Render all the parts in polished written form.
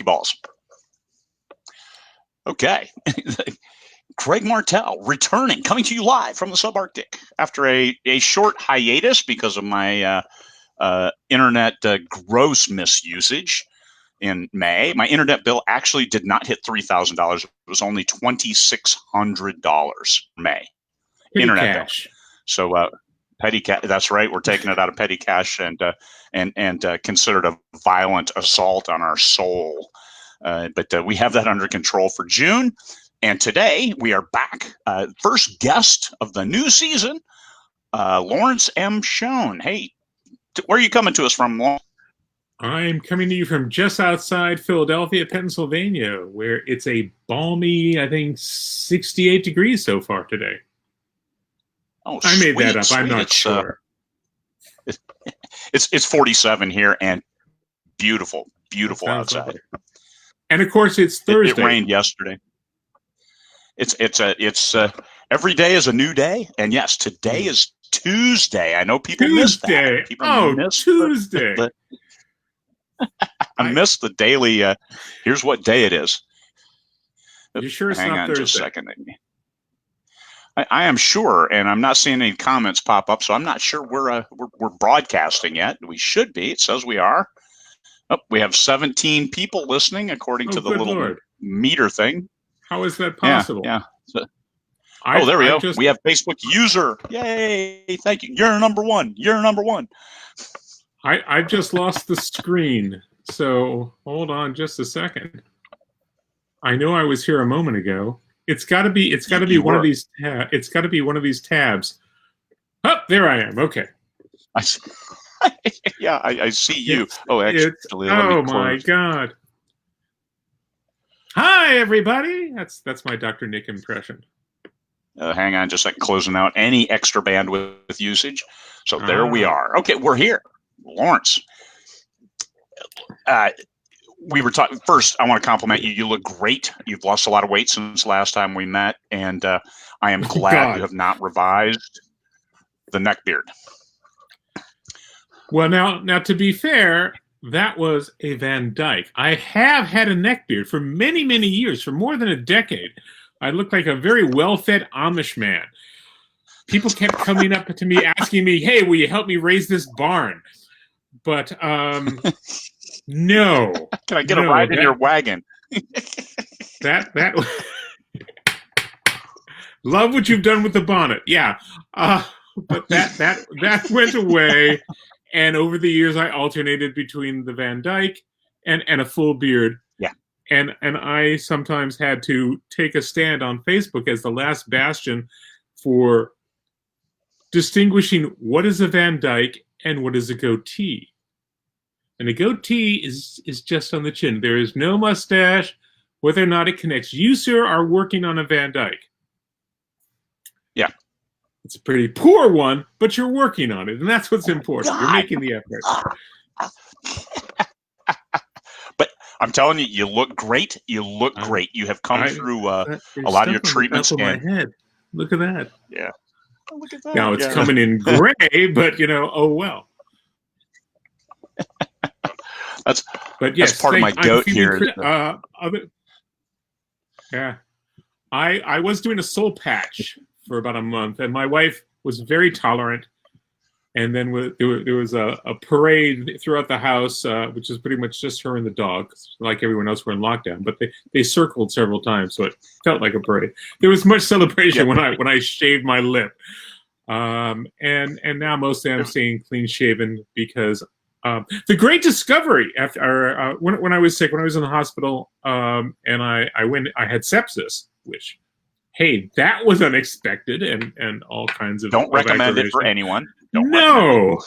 monkey balls. Okay. Craig Martelle returning, coming to you live from the subarctic after a short hiatus because of my internet gross misusage in May. My internet bill actually did not hit $3,000. It was only $2,600 May. Petty internet cash. bill. So petty cash. That's right. We're taking it out of petty cash and considered a violent assault on our soul. But we have that under control for June. And today we are back. First guest of the new season, Lawrence M Schoen. Hey, where are you coming to us from, Lawrence? I'm coming to you from just outside Philadelphia, Pennsylvania, where it's a balmy, I think, 68 degrees so far today. Oh, I made sweet, that up. sweet. I'm not sure. It's 47 here and beautiful outside. Lovely. And of course, it's Thursday. It rained yesterday. It's every day is a new day, and yes, today is Tuesday. I know people miss that. People miss Tuesday. I miss the daily. Here's what day it is. You sure it's Hang not on Thursday? Just a second. I am sure, and I'm not seeing any comments pop up, so I'm not sure we're broadcasting yet. We should be. It says we are. Oh, we have 17 people listening, according to the little meter thing. How is that possible? Yeah. So, there we go. We have Facebook user. Yay! Thank you. You're number one. I've just lost the screen, so hold on just a second. I know I was here a moment ago. It's got to be one of these. It's got to be one of these tabs. Oh, there I am. Okay. I see. Yeah, I see you. Oh my God. Hi, everybody. That's my Dr. Nick impression. Hang on just a second. Closing out any extra bandwidth usage. So there we are. Okay, we're here. Lawrence. We were talking first. I want to compliment you. You look great. You've lost a lot of weight since last time we met, and I am glad you have not revised the neck beard. Well, now to be fair, that was a Van Dyke. I have had a neck beard for many, many years, for more than a decade. I looked like a very well-fed Amish man. People kept coming up to me asking me, "Hey, will you help me raise this barn?" But no. Can I get a ride in your wagon? that love what you've done with the bonnet. Yeah. But that went away. And over the years, I alternated between the Van Dyke and a full beard. Yeah. And I sometimes had to take a stand on Facebook as the last bastion for distinguishing what is a Van Dyke and what is a goatee. And a goatee is just on the chin. There is no mustache, whether or not it connects. You, sir, are working on a Van Dyke. Yeah. It's a pretty poor one, but you're working on it, and that's what's important. You're making the effort. But I'm telling you, you look great. You look great. You have come through a lot of your treatments. My head. Look at that. Yeah. Oh, look at that. Now it's coming in gray, but oh well. That's yes, part of my goat here. Yeah. I was doing a soul patch for about a month, and my wife was very tolerant. And then there was a parade throughout the house, which is pretty much just her and the dog. Like everyone else, we're in lockdown, but they circled several times, so it felt like a parade. There was much celebration when I shaved my lip, and now mostly I'm staying clean shaven because the great discovery after when I was sick, when I was in the hospital, and I had sepsis, which. Hey, that was unexpected and all kinds of. Don't recommend it for anyone. No.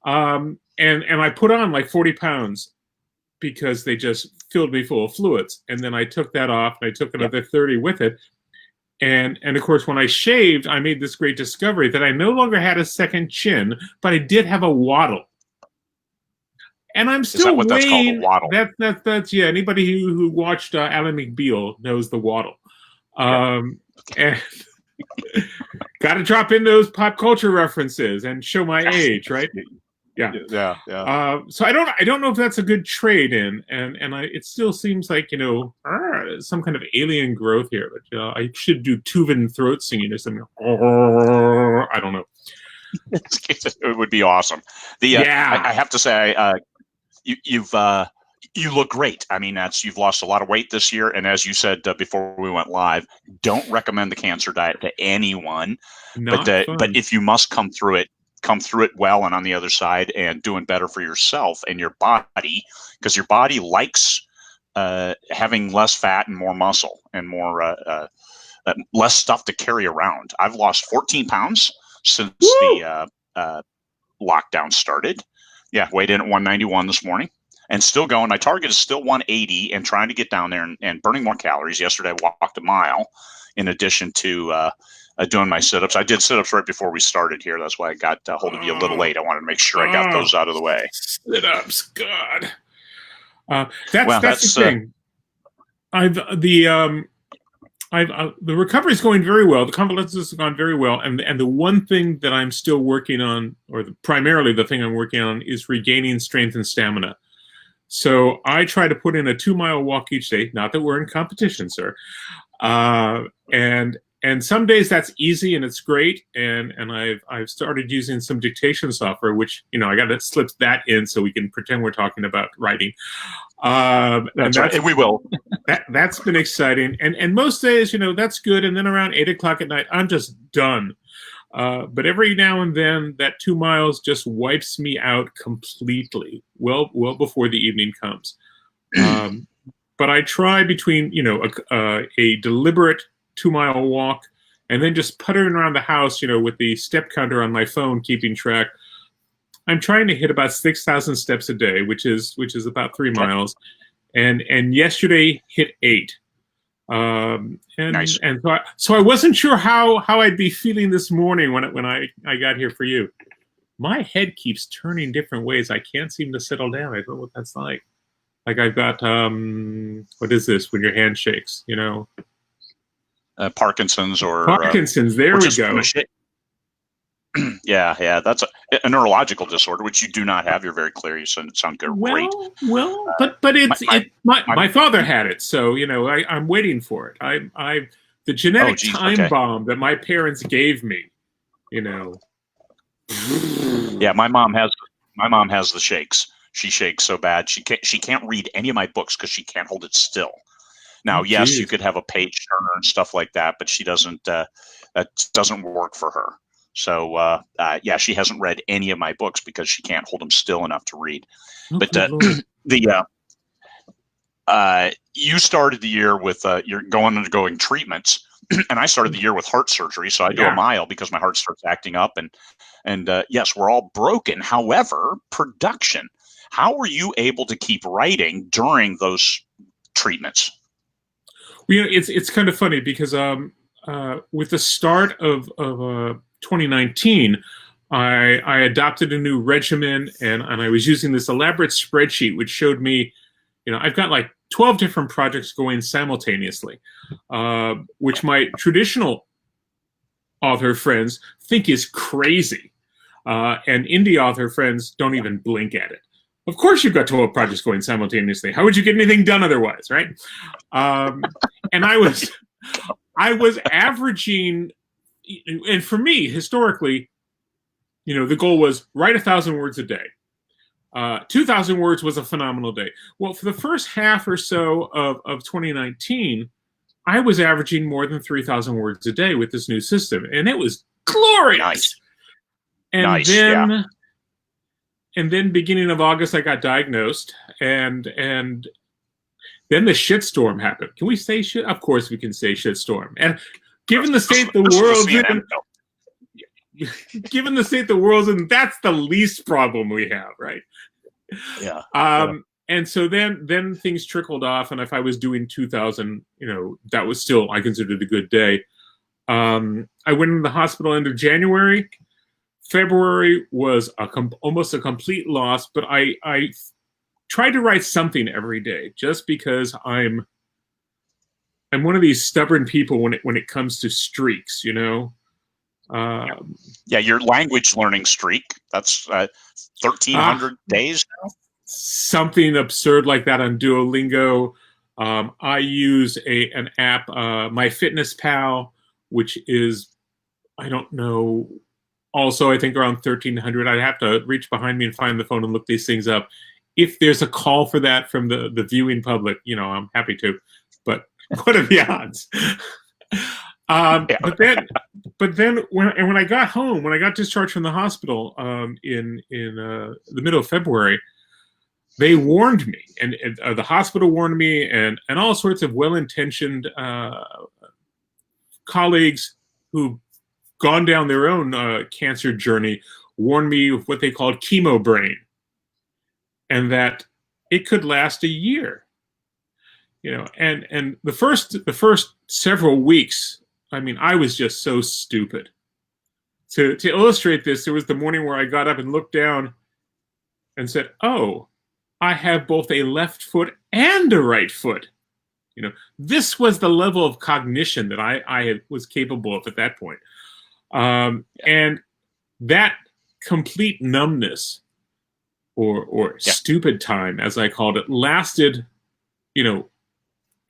And I put on like 40 pounds because they just filled me full of fluids. And then I took that off and I took another 30 with it. And of course, when I shaved, I made this great discovery that I no longer had a second chin, but I did have a waddle. And I'm still weighing. That's called a waddle? That's anybody who watched Ally McBeal knows the waddle. And got to drop in those pop culture references and show my age, right? Yeah. Yeah, yeah. So I don't know if that's a good trade in, and it still seems like some kind of alien growth here. But I should do Tuvan throat singing or something. I don't know. It would be awesome. Yeah. I have to say, you look great. I mean, you've lost a lot of weight this year, and as you said before we went live, don't recommend the cancer diet to anyone. Not But fun. if you must come through it well and on the other side and doing better for yourself and your body, because your body likes having less fat and more muscle and more less stuff to carry around. I've lost 14 pounds since the lockdown started. Yeah, weighed in at 191 this morning and still going. My target is still 180 and trying to get down there and burning more calories. Yesterday, I walked a mile in addition to doing my sit-ups. I did sit-ups right before we started here. That's why I got a hold of you a little late. I wanted to make sure I got those out of the way. Sit-ups, God. That's the thing. The recovery is going very well. The convalescence has gone very well, and the one thing that I'm still working on, or primarily the thing I'm working on, is regaining strength and stamina. So I try to put in a 2-mile walk each day. Not that we're in competition, sir. And some days that's easy and it's great. And I've started using some dictation software, which I got to slip that in so we can pretend we're talking about writing. That's right. We will. That's been exciting. And most days, that's good. And then around 8 o'clock at night, I'm just done. But every now and then, that 2 miles just wipes me out completely. Well before the evening comes. But I try between a deliberate 2-mile walk and then just puttering around the house, with the step counter on my phone, keeping track. I'm trying to hit about 6,000 steps a day, which is about 3 miles. And yesterday hit 8. Nice. And so I wasn't sure how I'd be feeling this morning when I got here for you. My head keeps turning different ways. I can't seem to settle down. I don't know what that's like. Like I've got what is this when your hand shakes? Parkinson's or Parkinson's. There we go. Yeah, that's a neurological disorder, which you do not have. You're very clear. You sound great. Well, but my father had it, so I'm waiting for it. The genetic time bomb that my parents gave me. Yeah, my mom has the shakes. She shakes so bad she can't read any of my books because she can't hold it still. Now, yes, you could have a page turner and stuff like that, but she doesn't. That doesn't work for her. So yeah, she hasn't read any of my books because she can't hold them still enough to read. But you started the year with you're undergoing treatments, and I started the year with heart surgery. So I do a mile because my heart starts acting up, and yes, we're all broken. However, production. How were you able to keep writing during those treatments? Well, it's kind of funny because with the start of 2019, I adopted a new regimen, and I was using this elaborate spreadsheet which showed me, I've got like 12 different projects going simultaneously, which my traditional author friends think is crazy, and indie author friends don't even blink at it. Of course you've got 12 projects going simultaneously. How would you get anything done otherwise, right? And I was averaging, and for me, historically, the goal was write 1,000 words a day. 2,000 words was a phenomenal day. Well, for the first half or so of 2019, I was averaging more than 3,000 words a day with this new system, and it was glorious. Nice. And then beginning of August, I got diagnosed, and then the shitstorm happened. Can we say shit? Of course we can say shitstorm. And given the state the world's in, given the state the world's in, that's the least problem we have, right? Yeah. And so then things trickled off, and if I was doing 2,000, that was still, I considered a good day. I went into the hospital end of January. February was almost a complete loss, but I tried to write something every day just because I'm one of these stubborn people when it comes to streaks, Yeah, your language learning streak, that's 1,300 days now. Something absurd like that on Duolingo. I use an app, MyFitnessPal, which is, I don't know, also I think around 1,300. I'd have to reach behind me and find the phone and look these things up. If there's a call for that from the viewing public, I'm happy to. But what are the odds? But then when I got home, when I got discharged from the hospital in the middle of February, they warned me, and the hospital warned me, and all sorts of well-intentioned colleagues who've gone down their own cancer journey warned me of what they called chemo brain, and that it could last a year. And the first several weeks, I mean, I was just so stupid. To illustrate this, there was the morning where I got up and looked down and said, "Oh, I have both a left foot and a right foot." This was the level of cognition that I was capable of at that point. And that complete numbness or stupid time, as I called it, lasted,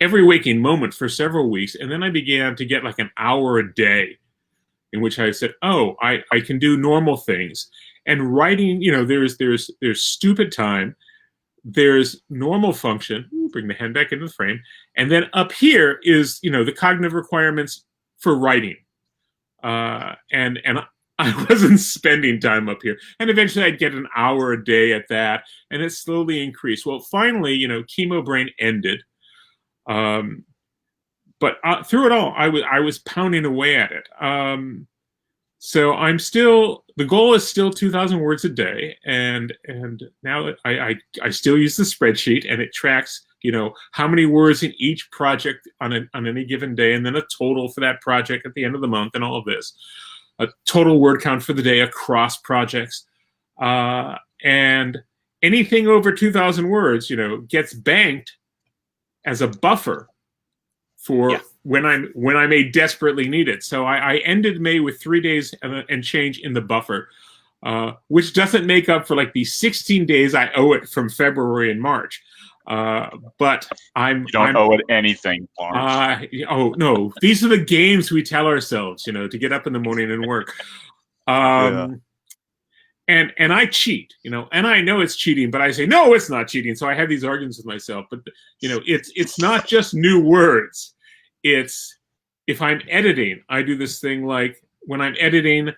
every waking moment for several weeks. And then I began to get like an hour a day in which I said, "Oh, I can do normal things." And writing, there's stupid time. There's normal function. Ooh, bring the hand back into the frame. And then up here is, the cognitive requirements for writing. And I wasn't spending time up here. And eventually I'd get an hour a day at that. And it slowly increased. Well, finally, chemo brain ended. But through it all, I was pounding away at it. So the goal is still 2,000 words a day, and now I still use the spreadsheet, and it tracks how many words in each project on any given day, and then a total for that project at the end of the month, and all of this, a total word count for the day across projects, and anything over 2,000 words, gets banked as a buffer for when I may desperately need it. So I ended May with 3 days and change in the buffer, which doesn't make up for like the 16 days I owe it from February and March. But you don't owe it anything, Lawrence. Oh no, these are the games we tell ourselves, to get up in the morning and work. And I cheat, and I know it's cheating, but I say, no, it's not cheating. So I have these arguments with myself, but it's not just new words. It's, if I'm editing, I do this thing like when I'm editing,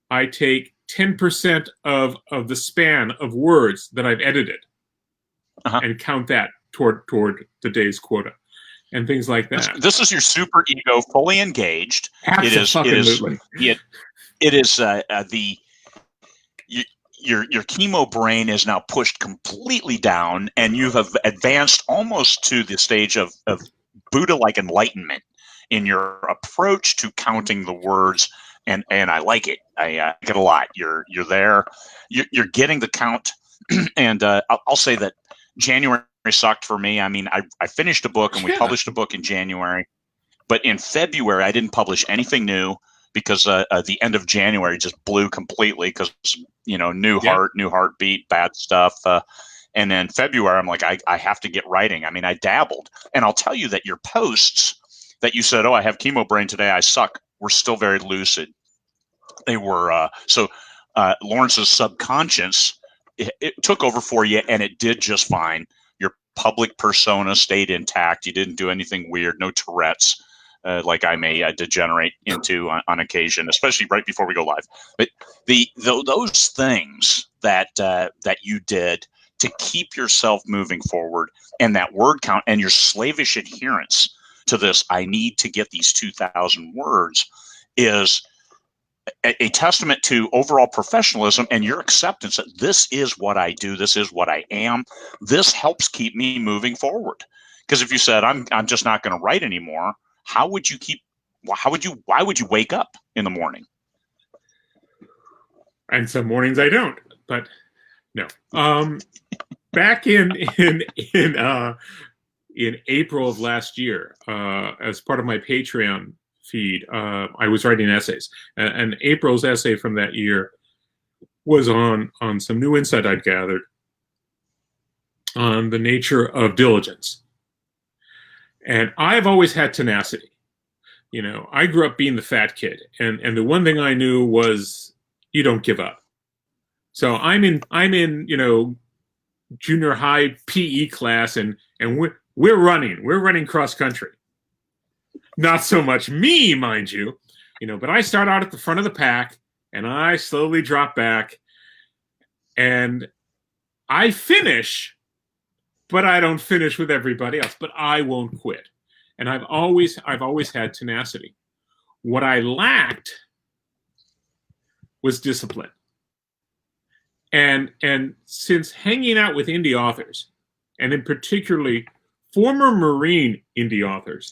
I take 10% of the span of words that I've edited and count that toward the day's quota and things like that. This is your super ego fully engaged. Absolutely. Your chemo brain is now pushed completely down, and you have advanced almost to the stage of Buddha-like enlightenment in your approach to counting the words, and I like it. I like it a lot. You're there. You're getting the count, and I'll say that January sucked for me. I mean, I finished a book, and we published a book in January, but in February I didn't publish anything new, because the end of January just blew completely, because new heartbeat, bad stuff, and then February I'm like, I have to get writing. I mean, I dabbled, and I'll tell you that your posts that you said, "Oh, I have chemo brain today, I suck," were still very lucid. They were Lawrence's subconscious, it took over for you, and it did just fine. Your public persona stayed intact. You didn't do anything weird, no Tourette's. Like I may degenerate into on occasion, especially right before we go live. But those things that you did to keep yourself moving forward, and that word count, and your slavish adherence to this, I need to get these 2,000 words, is a testament to overall professionalism and your acceptance that this is what I do, this is what I am. This helps keep me moving forward. Because if you said, I'm just not going to write anymore, why would you wake up in the morning? And some mornings I don't, but no. Back in April of last year, as part of my Patreon feed, I was writing essays, and April's essay from that year was on some new insight I'd gathered on the nature of diligence. And I've always had tenacity. You know, I grew up being the fat kid, and the one thing I knew was you don't give up. So I'm in you know, junior high PE class, and we're running cross country. Not so much me, mind you, you know, but I start out at the front of the pack and I slowly drop back and I finish, but I don't finish with everybody else, but I won't quit. And I've always had tenacity. What I lacked was discipline. And since hanging out with indie authors, and in particularly former Marine indie authors,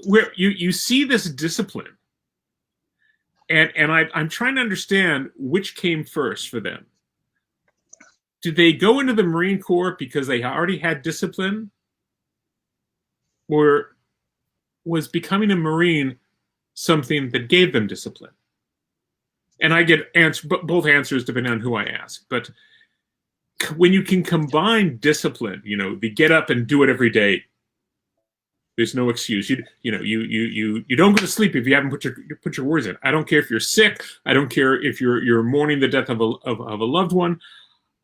where you see this discipline, and I'm trying to understand which came first for them. Did they go into the Marine Corps because they already had discipline, or was becoming a Marine something that gave them discipline? And I get both answers depending on who I ask. But when you can combine discipline, you know, the get up and do it every day, there's no excuse. You don't go to sleep if you haven't put your words in. I don't care if you're sick. I don't care if you're mourning the death of a loved one.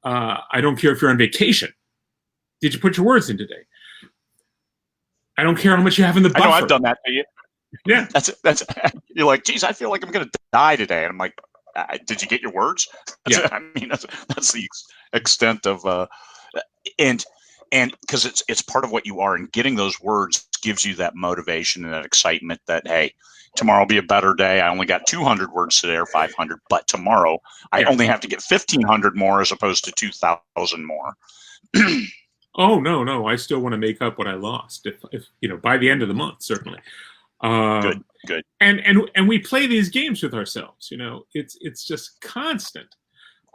I don't care if you're on vacation. Did you put your words in today? I don't care how much you have in the buffer. I know I've done that to you. Yeah, that's. You're like, geez, I feel like I'm going to die today, and I'm like, did you get your words? Yeah. I mean, that's the extent of, and because it's part of what you are, and getting those words gives you that motivation and that excitement that, hey, tomorrow will be a better day. I only got 200 words today or 500, but tomorrow I only have to get 1,500 more as opposed to 2,000 more. Oh no, I still want to make up what I lost. If you know, by the end of the month, certainly. Good. And we play these games with ourselves. You know, it's just constant.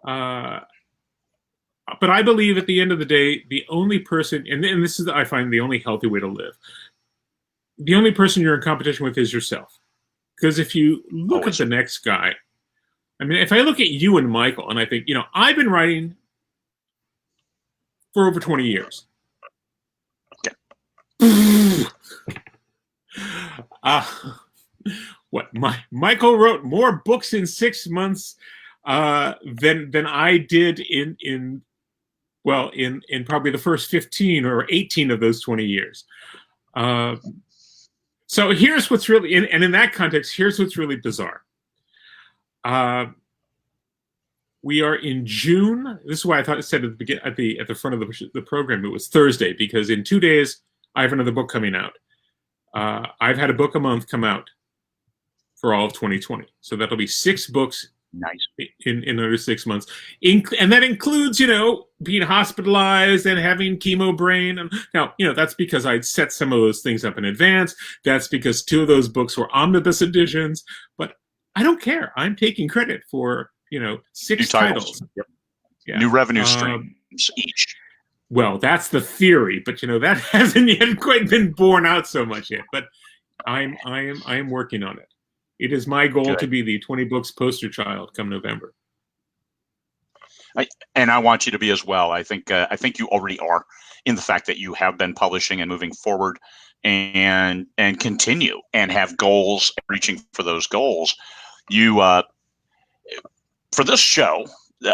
But I believe at the end of the day, the only person, and this is, I find, the only healthy way to live. The only person you're in competition with is yourself. Because if you look at the next guy, I mean, if I look at you and Michael, and I think, you know, I've been writing for over 20 years. Okay. Michael wrote more books in 6 months than I did in probably the first 15 or 18 of those 20 years. So here's what's really, and in that context, here's what's really bizarre. We are in June. This is why I thought it said at the front of the program it was Thursday, because in 2 days I have another book coming out. I've had a book a month come out for all of 2020, so that'll be 6 books. Nice. In under 6 months, and that includes, you know, being hospitalized and having chemo brain. And now, you know, that's because I'd set some of those things up in advance. That's because 2 of those books were omnibus editions. But I don't care. I'm taking credit for, you know, 6 new titles. Yep. Yeah. New revenue streams each. Well, that's the theory, but you know that hasn't yet quite been borne out so much yet. But I am working on it. It is my goal to be the 20 books poster child come November. And I want you to be as well. I think you already are, in the fact that you have been publishing and moving forward, and continue and have goals, reaching for those goals. You for this show,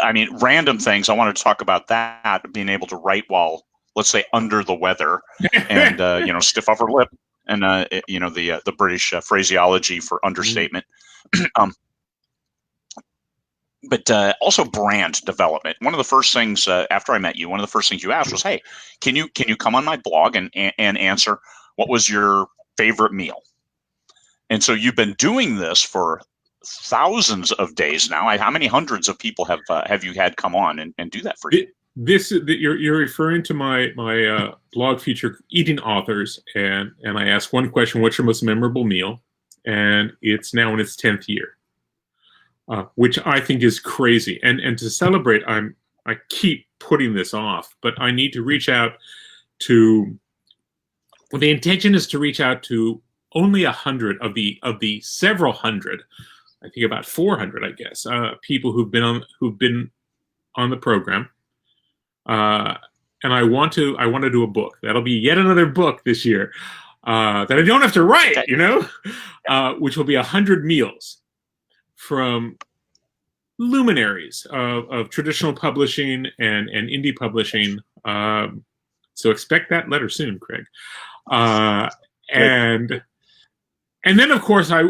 I mean, random things. I wanted to talk about that, being able to write while, let's say, under the weather, and you know, stiff upper lip. And you know, the British phraseology for understatement, but also brand development. One of the first things after I met you, one of the first things you asked was, "Hey, can you come on my blog and answer what was your favorite meal?" And so you've been doing this for thousands of days now. How many hundreds of people have you had come on and do that for you? You're referring to my blog feature, Eating Authors, and I asked one question: what's your most memorable meal? And it's now in its 10th year, which I think is crazy. And to celebrate, I keep putting this off, but I need to reach out to the intention is to reach out to only 100 of the several hundred, I think about 400, I guess, people who've been on the program. And I want to do a book. That'll be yet another book this year that I don't have to write, which will be 100 meals from luminaries of traditional publishing and indie publishing. So expect that letter soon, Craig. And then of course I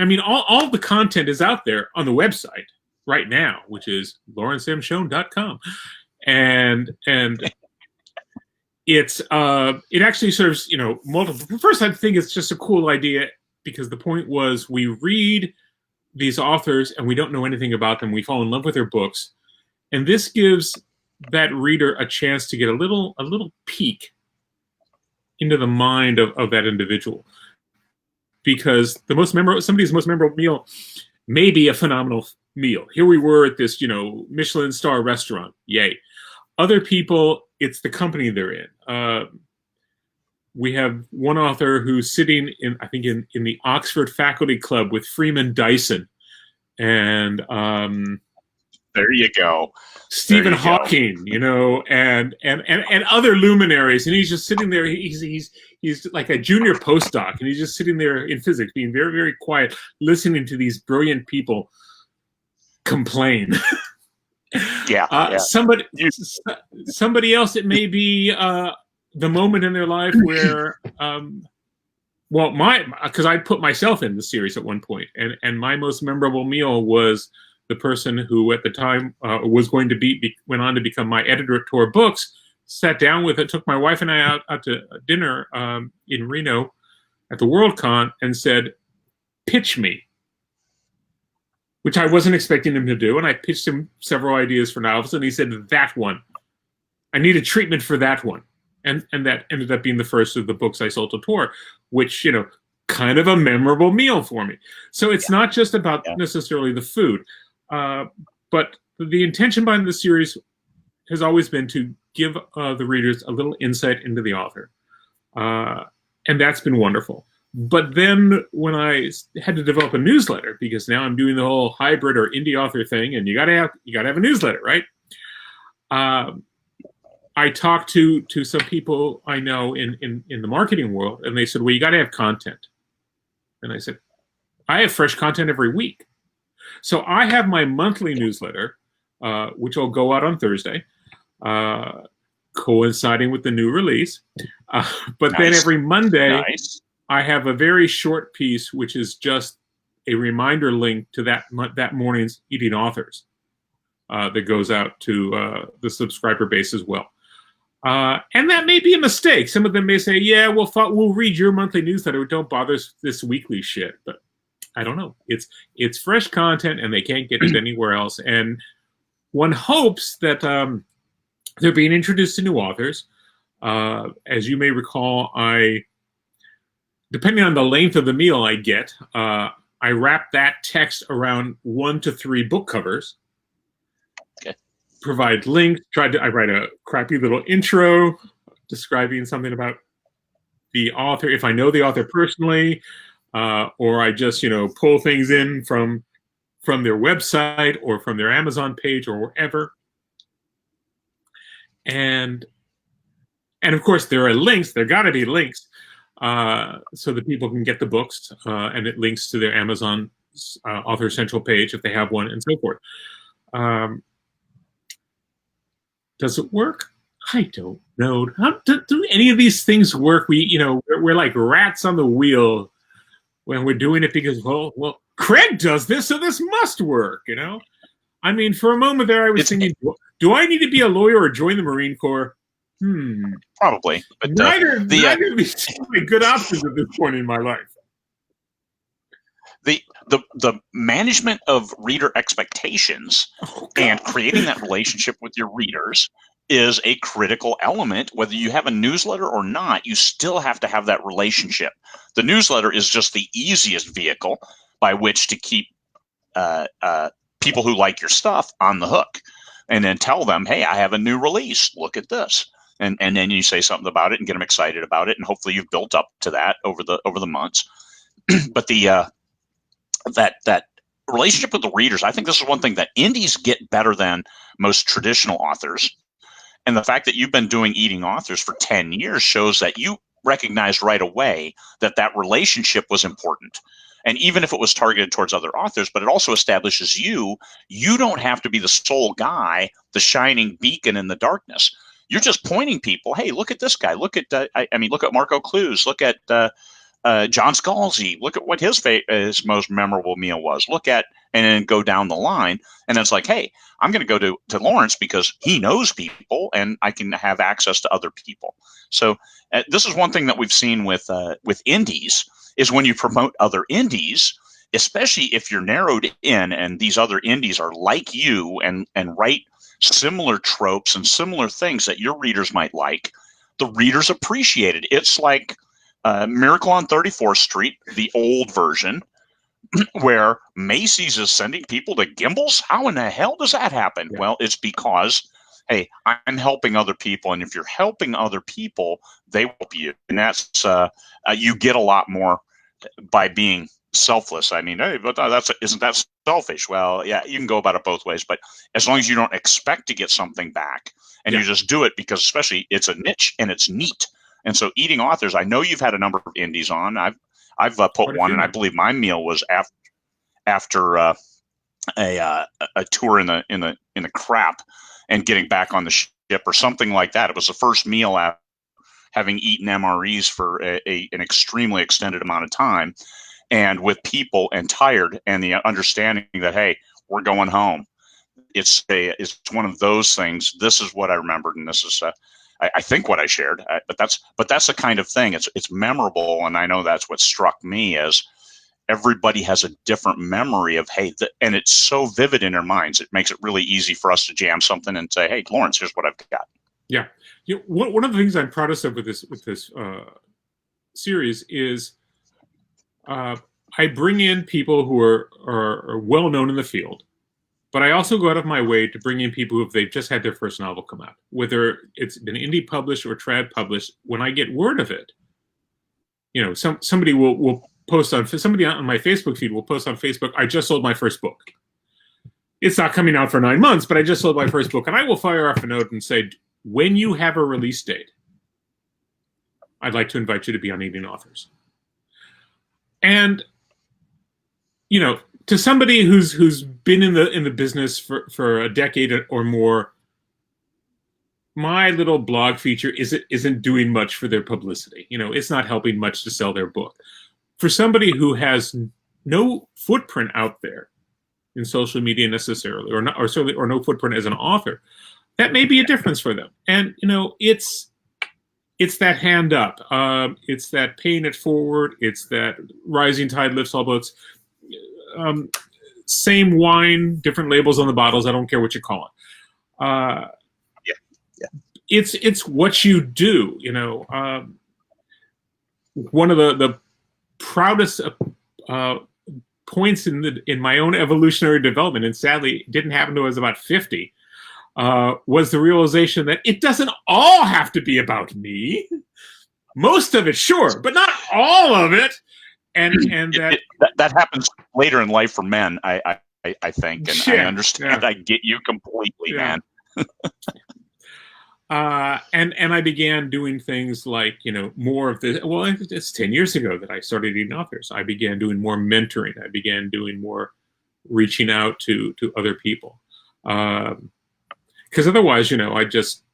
mean all the content is out there on the website right now, which is lawrencemschoen.com. And it's it actually serves multiple. First, I think it's just a cool idea because the point was we read these authors and we don't know anything about them. We fall in love with their books, and this gives that reader a chance to get a little peek into the mind of that individual. Because somebody's most memorable meal may be a phenomenal meal. Here we were at this Michelin star restaurant, yay. Other people, it's the company they're in. We have one author who's sitting in the Oxford Faculty Club with Freeman Dyson, and there you go, Stephen Hawking, and other luminaries, and he's just sitting there. He's like a junior postdoc, and he's just sitting there in physics, being very, very quiet, listening to these brilliant people complain. Somebody else, it may be the moment in their life where because I put myself in the series at one point, and my most memorable meal was the person who at the time was going to went on to become my editor at Tor Books, sat down with it, took my wife and I out to dinner in Reno at the WorldCon and said, pitch me. Which I wasn't expecting him to do. And I pitched him several ideas for novels, and he said, that one. I need a treatment for that one. And that ended up being the first of the books I sold to Tor, which, kind of a memorable meal for me. So it's not just about necessarily the food, but the intention behind the series has always been to give the readers a little insight into the author. And that's been wonderful. But then when I had to develop a newsletter, because now I'm doing the whole hybrid or indie author thing, and you gotta have a newsletter, right? I talked to some people I know in the marketing world, and they said, well, you gotta have content. And I said, I have fresh content every week. So I have my monthly newsletter, which will go out on Thursday, coinciding with the new release. But then every Monday, I have a very short piece, which is just a reminder link to that morning's Eating Authors that goes out to the subscriber base as well. And that may be a mistake. Some of them may say, yeah, we'll read your monthly newsletter. Don't bother this weekly shit. But I don't know. It's fresh content, and they can't get it anywhere else. And one hopes that they're being introduced to new authors. As you may recall, depending on the length of the meal I get, I wrap that text around 1 to 3 book covers. Okay. Provide links. I write a crappy little intro describing something about the author, if I know the author personally, or I just pull things in from their website or from their Amazon page or wherever. And of course there are links. There got to be links. So that people can get the books, and it links to their Amazon Author Central page if they have one, and so forth. Does it work? I don't know. How do any of these things work? We're like rats on the wheel when we're doing it because well, Craig does this, so this must work. I mean, for a moment there, I was thinking, do I need to be a lawyer or join the Marine Corps? Probably, but neither of these seem like good options at this point in my life. The management of reader expectations and creating that relationship with your readers is a critical element. Whether you have a newsletter or not, you still have to have that relationship. The newsletter is just the easiest vehicle by which to keep people who like your stuff on the hook, and then tell them, hey, I have a new release. Look at this. and then you say something about it and get them excited about it, and hopefully you've built up to that over the months. But the that relationship with the readers, I think this is one thing that indies get better than most traditional authors. And the fact that you've been doing Eating Authors for 10 years shows that you recognized right away that that relationship was important. And even if it was targeted towards other authors, but it also establishes you don't have to be the sole guy, the shining beacon in the darkness. You're just pointing people, hey, look at this guy. Look at, look at Marco Clues. Look at John Scalzi. Look at what his most memorable meal was. Look at, and then go down the line. And it's like, hey, I'm going to go to Lawrence because he knows people and I can have access to other people. So this is one thing that we've seen with indies is when you promote other indies, especially if you're narrowed in and these other indies are like you and write similar tropes and similar things that your readers might like, the readers appreciate it. It's like Miracle on 34th Street, the old version, where Macy's is sending people to Gimbel's. How in the hell does that happen? Yeah. Well, it's because, hey, I'm helping other people. And if you're helping other people, they help you. And that's, you get a lot more by being selfless. I mean, hey, but isn't that selfish? Well, yeah, you can go about it both ways, but as long as you don't expect to get something back and you just do it because especially it's a niche and it's neat. And so Eating Authors, I know you've had a number of indies on. I've put one, and I believe my meal was after a tour in the crap and getting back on the ship or something like that. It was the first meal after having eaten MREs for an extremely extended amount of time, and with people and tired, and the understanding that, hey, we're going home. It's one of those things. This is what I remembered, and this is I think what I shared. But that's the kind of thing. It's memorable, and I know that's what struck me as everybody has a different memory of, hey, and it's so vivid in their minds. It makes it really easy for us to jam something and say, hey, Lawrence, here's what I've got. Yeah, one of the things I'm proudest of with this series is I bring in people who are well known in the field, but I also go out of my way to bring in people who they've just had their first novel come out, whether it's been indie published or trad published. When I get word of it, somebody will post somebody on my Facebook feed will post on Facebook, I just sold my first book. It's not coming out for 9 months, but I just sold my first book, and I will fire off a note and say, when you have a release date, I'd like to invite you to be on Eating Authors. And, to somebody who's been in the business for a decade or more, my little blog feature isn't doing much for their publicity. It's not helping much to sell their book. For somebody who has no footprint out there in social media necessarily, or no footprint as an author, that may be a difference for them. And it's that hand up. It's that paying it forward. It's that rising tide lifts all boats. Same wine, different labels on the bottles. I don't care what you call it. It's what you do. One of the proudest points in my own evolutionary development, and sadly it didn't happen until I was about 50. Was the realization that it doesn't all have to be about me. Most of it, sure, but not all of it. And that happens later in life for men, I think, and I understand. Yeah. I get you completely, man. And I began doing things like, more of this. Well, it's 10 years ago that I started Eating Authors. I began doing more mentoring. I began doing more reaching out to other people. Because otherwise, I'd just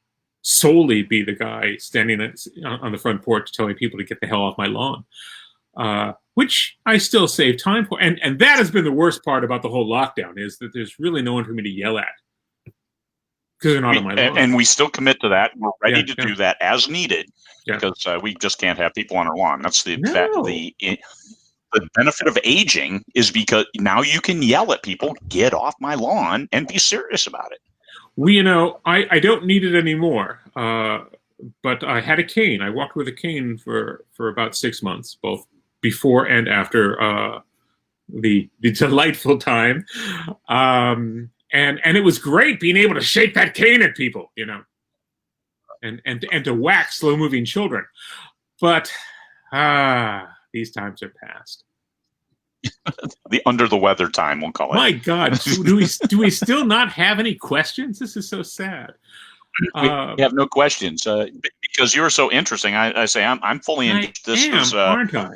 solely be the guy standing on the front porch telling people to get the hell off my lawn, which I still save time for. And that has been the worst part about the whole lockdown, is that there's really no one for me to yell at because they're not on my lawn. And we still commit to that. We're ready to do that as needed because we just can't have people on our lawn. That's the benefit of aging, is because now you can yell at people, get off my lawn, and be serious about it. I don't need it anymore, but I had a cane. I walked with a cane for about 6 months, both before and after the delightful time. And it was great being able to shake that cane at people, and to whack slow-moving children. But these times are past. The under the weather time, we'll call it. My God, do we still not have any questions? This is so sad. We have no questions because you're so interesting. I say I'm fully engaged. This is aren't I?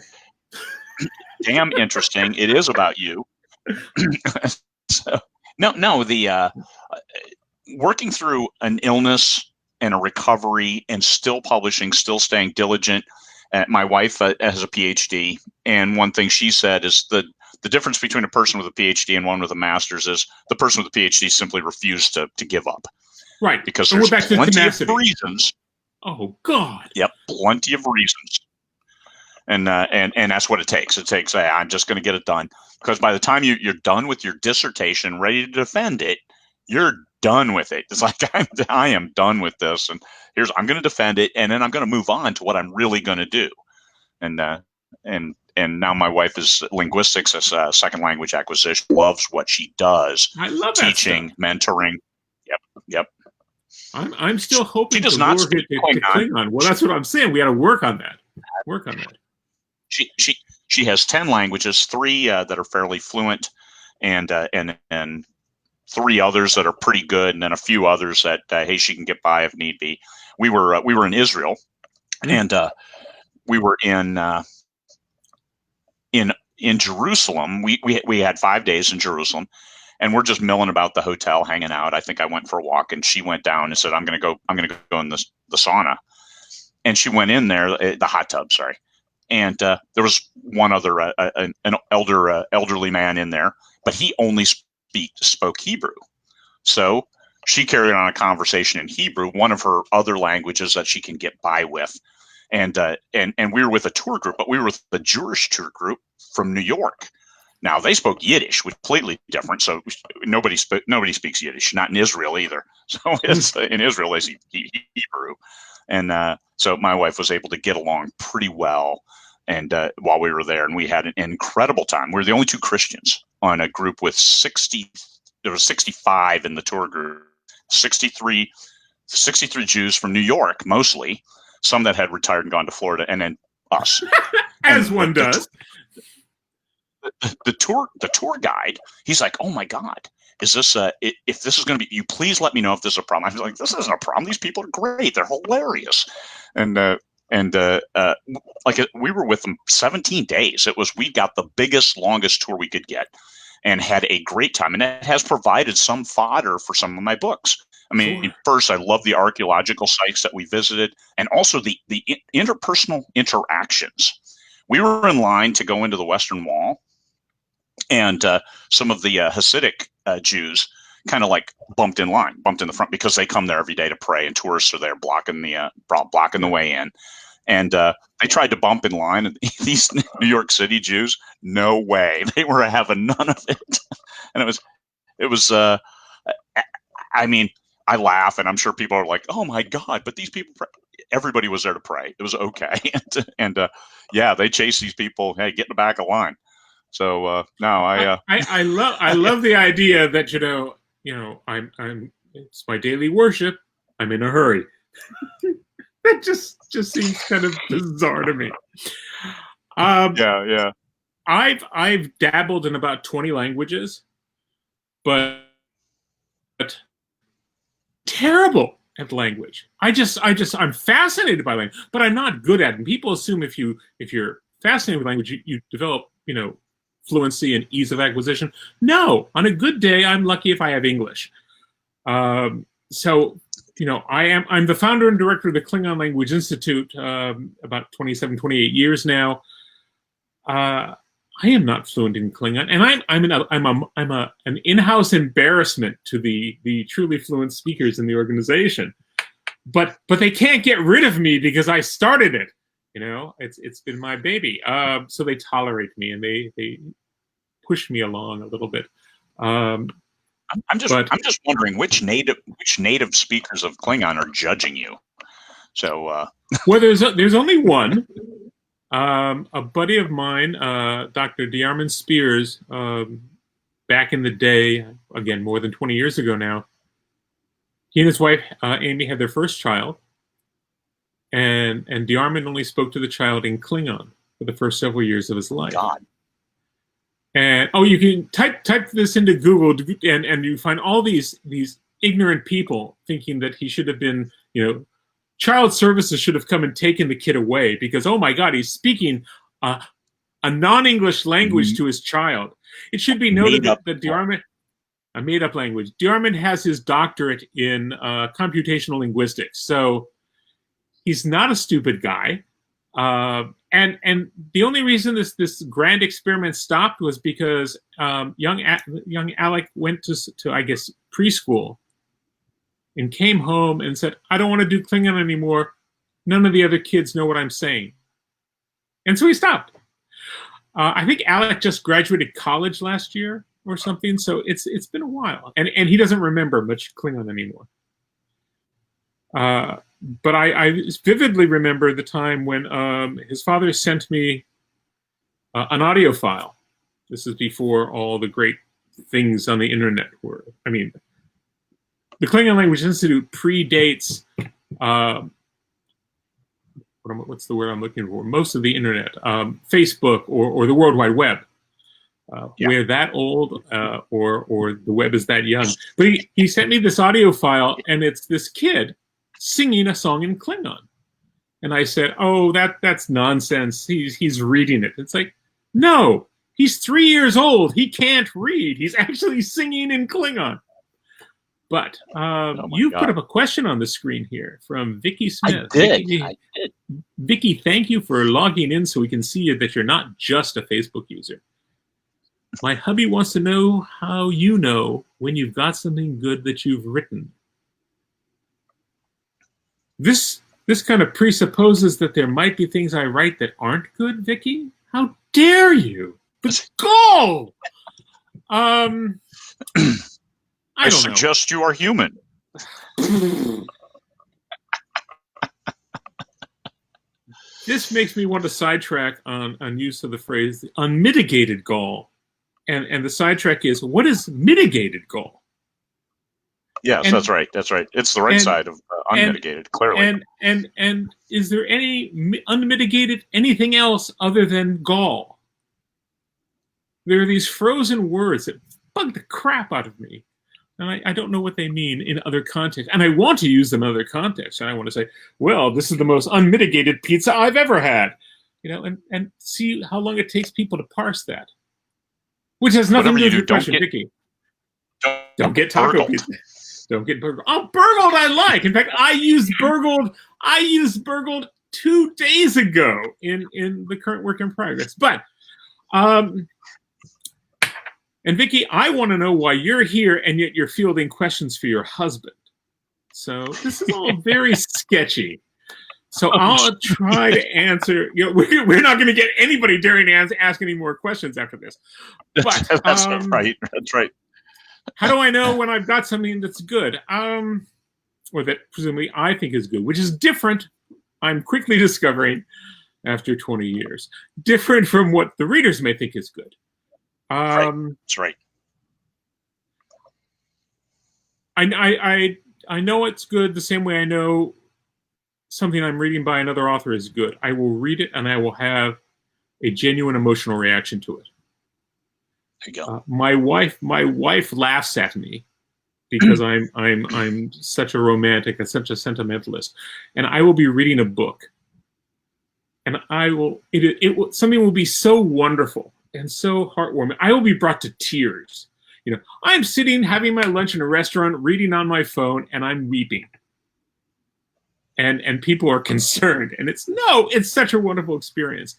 Damn interesting. It is about you. So, no. The working through an illness and a recovery and still publishing, still staying diligent. My wife has a PhD, and one thing she said is the difference between a person with a PhD and one with a master's is the person with a PhD simply refused to give up. Right. Because there's plenty of reasons. Oh, God. Yep, plenty of reasons. And that's what it takes. It takes, I'm just going to get it done. Because by the time you're done with your dissertation, ready to defend it, you're done with it. It's like, I am done with this. And I'm going to defend it, and then I'm going to move on to what I'm really going to do. And now my wife is linguistics as a second language acquisition, loves what she does. I love teaching, mentoring. Yep. I'm still hoping she does not speak Klingon. Well, that's what I'm saying. We got to work on that. She has 10 languages, 3 that are fairly fluent, and 3 others that are pretty good, and then a few others that hey, she can get by if need be. We were in Israel, and we were in Jerusalem. We had 5 days in Jerusalem. And we're just milling about the hotel, hanging out. I think I went for a walk, and she went down and said, I'm going to go in the sauna. And she went in there, the hot tub, sorry. And there was one other, an elderly man in there, but he only spoke Hebrew. So she carried on a conversation in Hebrew, one of her other languages that she can get by with. And we were with a tour group, but we were with the Jewish tour group from New York. Now they spoke Yiddish, which is completely different. So nobody speaks Yiddish, not in Israel either. So it's in Israel they speak Hebrew, and so my wife was able to get along pretty well. And while we were there, and we had an incredible time. We were the only 2 Christians on a group with 60. There was 65 in the tour group. 63 Jews from New York, mostly. Some that had retired and gone to Florida, and then us, as one does. The tour guide, he's like, oh my God, is this if this is going to be, you please let me know if this is a problem. I was like, this isn't a problem. These people are great. They're hilarious. And like we were with them 17 days. We got the biggest, longest tour we could get and had a great time. And it has provided some fodder for some of my books. I mean, sure. First, I love the archaeological sites that we visited, and also the interpersonal interactions. We were in line to go into the Western Wall, and some of the Hasidic Jews kind of like bumped in the front because they come there every day to pray, and tourists are there blocking the way in. And they tried to bump in line, and these New York City Jews, no way, they were having none of it. And it was. I mean, I laugh, and I'm sure people are like, "Oh my God!" But these people, everybody was there to pray. It was okay, and yeah, they chase these people. Hey, get in the back of line. So no, I love the idea that I'm it's my daily worship. I'm in a hurry. That just seems kind of bizarre to me. Yeah. I've dabbled in about 20 languages, but terrible at language. I'm fascinated by language, but I'm not good at it. And people assume if you're fascinated with language, you develop, fluency and ease of acquisition. No, on a good day, I'm lucky if I have English. So, I'm the founder and director of the Klingon Language Institute, about 27, 28 years now. I am not fluent in Klingon, and I'm an in-house embarrassment to the truly fluent speakers in the organization. But they can't get rid of me because I started it. It's been my baby. So they tolerate me, and they push me along a little bit. I'm just wondering which native speakers of Klingon are judging you. So well, there's only one. A buddy of mine, Dr. Diarman Spears, back in the day, again more than 20 years ago now, he and his wife Amy had their first child, and Diarmid only spoke to the child in Klingon for the first several years of his life. God. And you can type this into Google, and you find all these ignorant people thinking that he should have been, child services should have come and taken the kid away because, oh my God, he's speaking a non-English language to his child. It should be noted that Diarmid, a made-up language. Diarmid has his doctorate in computational linguistics, so he's not a stupid guy. And the only reason this grand experiment stopped was because young Alec went to I guess preschool and came home and said, "I don't want to do Klingon anymore. None of the other kids know what I'm saying," and so he stopped. I think Alec just graduated college last year or something, so it's been a while, and he doesn't remember much Klingon anymore. But I vividly remember the time when his father sent me an audio file. This is before all the great things on the internet were. I mean, the Klingon Language Institute predates, what's the word I'm looking for? Most of the internet, Facebook or the World Wide Web. We're that old, or the web is that young. But he sent me this audio file, and it's this kid singing a song in Klingon. And I said, "Oh, that's nonsense. He's reading it." It's like, no, he's 3 years old. He can't read. He's actually singing in Klingon. But you put up a question on the screen here from Vicky Smith. I did. Vicky, thank you for logging in so we can see that you're not just a Facebook user. My hubby wants to know how you know when you've got something good that you've written. This kind of presupposes that there might be things I write that aren't good, Vicky. How dare you? But go! I suggest you are human. This makes me want to sidetrack on use of the phrase unmitigated gall. And the sidetrack is, what is mitigated gall? Yes, that's right. That's right. It's the right side of unmitigated, clearly. And is there any unmitigated anything else other than gall? There are these frozen words that bug the crap out of me. And I don't know what they mean in other contexts. And I want to use them in other contexts. And I want to say, well, this is the most unmitigated pizza I've ever had. And see how long it takes people to parse that. Which has nothing to do with your question, Vicky. Don't get taco pizza. Don't get burgled. Oh, burgled I like. In fact, I used burgled 2 days ago in the current work in progress. But and Vicky, I want to know why you're here and yet you're fielding questions for your husband. So this is all very sketchy. So I'll try to answer. We're not going to get anybody daring to ask any more questions after this. But that's right. That's right. How do I know when I've got something that's good? Or that presumably I think is good, which is different, I'm quickly discovering after 20 years. Different from what the readers may think is good. That's right. I know it's good the same way I know something I'm reading by another author is good. I will read it and I will have a genuine emotional reaction to it. There you go. My wife laughs at me because I'm such a romantic and such a sentimentalist, and I will be reading a book, and something will be so wonderful and so heartwarming. I will be brought to tears. I'm sitting having my lunch in a restaurant, reading on my phone, and I'm weeping, and people are concerned, and it's such a wonderful experience,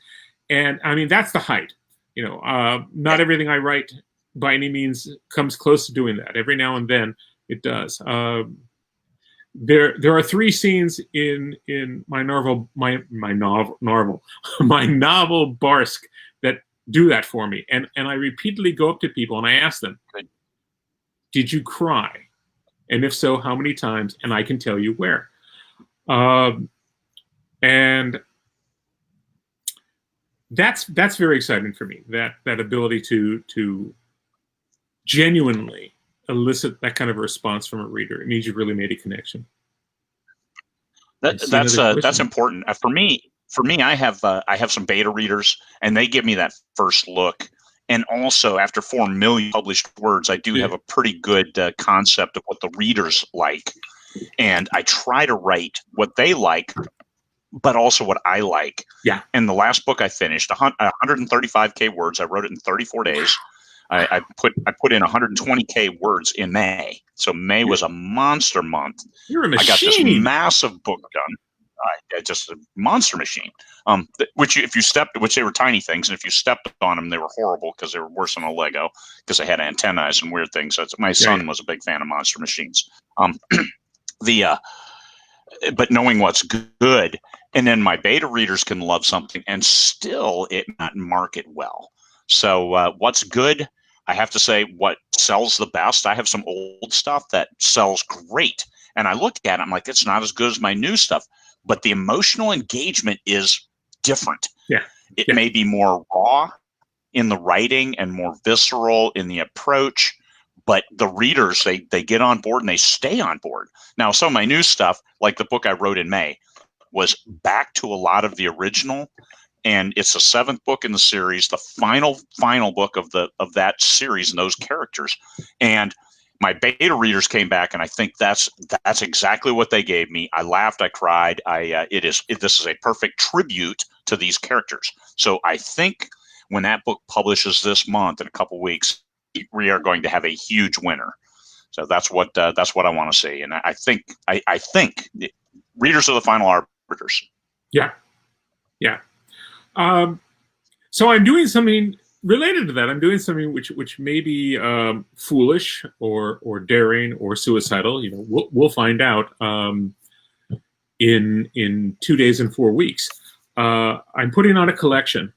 and I mean that's the height. Not everything I write by any means comes close to doing that. Every now and then it does. There are 3 scenes in my novel, my novel Barsk, that do that for me. And I repeatedly go up to people and I ask them, did you cry? And if so, how many times? And I can tell you where. And that's very exciting for me, that ability to genuinely elicit that kind of a response from a reader. It means you've really made a connection. That's important for me. For me, I have some beta readers, and they give me that first look. And also, after 4 million published words, I do have a pretty good concept of what the readers like, and I try to write what they like, but also what I like. Yeah. And the last book I finished, 135K words. I wrote it in 34 days. I put in 120K words in May. So May was a monster month. You're a machine. I got this massive book done. Just a monster machine. Which they were tiny things, and if you stepped on them, they were horrible because they were worse than a Lego because they had antennae and weird things. So my son was a big fan of monster machines. But knowing what's good, and then my beta readers can love something and still it not market well. So what's good? I have to say, what sells the best? I have some old stuff that sells great, and I look at it, I'm like, it's not as good as my new stuff. But the emotional engagement is different. Yeah. It may be more raw in the writing and more visceral in the approach, but the readers, they get on board and they stay on board. Now, some of my new stuff, like the book I wrote in May, was back to a lot of the original, and it's the 7th book in the series, the final book of that series and those characters. And my beta readers came back, and I think that's exactly what they gave me. I laughed, I cried. This is a perfect tribute to these characters. So I think when that book publishes this month in a couple weeks, we are going to have a huge winner. So that's what I want to see, and I think readers are the final arbiters. Yeah. So I'm doing something related to that. I'm doing something which may be foolish or daring or suicidal. We'll find out in 2 days and 4 weeks. I'm putting on a collection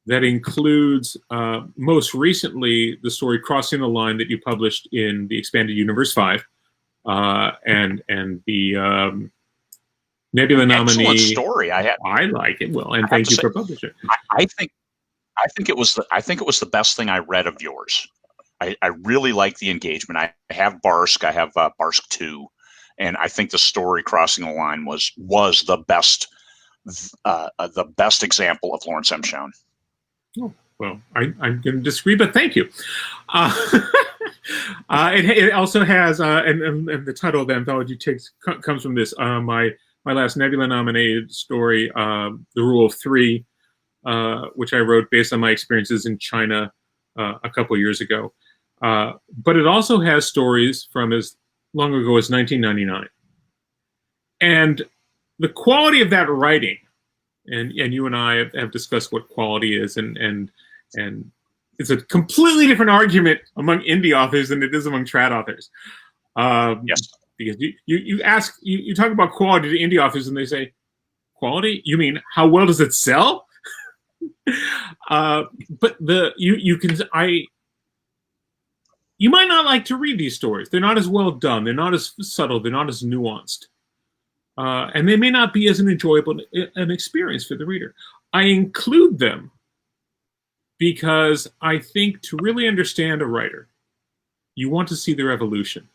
that includes most recently the story "Crossing the Line" that you published in the Expanded Universe 5, and the Nebula nominee. Excellent story. I like it. Well, and thank you for publishing it. I think it was the best thing I read of yours. I really like the engagement. I have Barsk. I have Barsk 2, and I think the story "Crossing the Line" was the best example of Lawrence M. Schoen. Oh, well, I'm going to disagree, but thank you. It also has, and the title of the anthology comes from this. My last Nebula nominated story, "The Rule of Three," which I wrote based on my experiences in China a couple years ago. But it also has stories from as long ago as 1999. And the quality of that writing, and you and I have discussed what quality is, and it's a completely different argument among indie authors than it is among trad authors. Yes. Because you talk about quality to indie authors, and they say, quality? You mean how well does it sell? But you might not like to read these stories. They're not as well done. They're not as subtle. They're not as nuanced. And they may not be as enjoyable an experience for the reader. I include them because I think to really understand a writer, you want to see their evolution.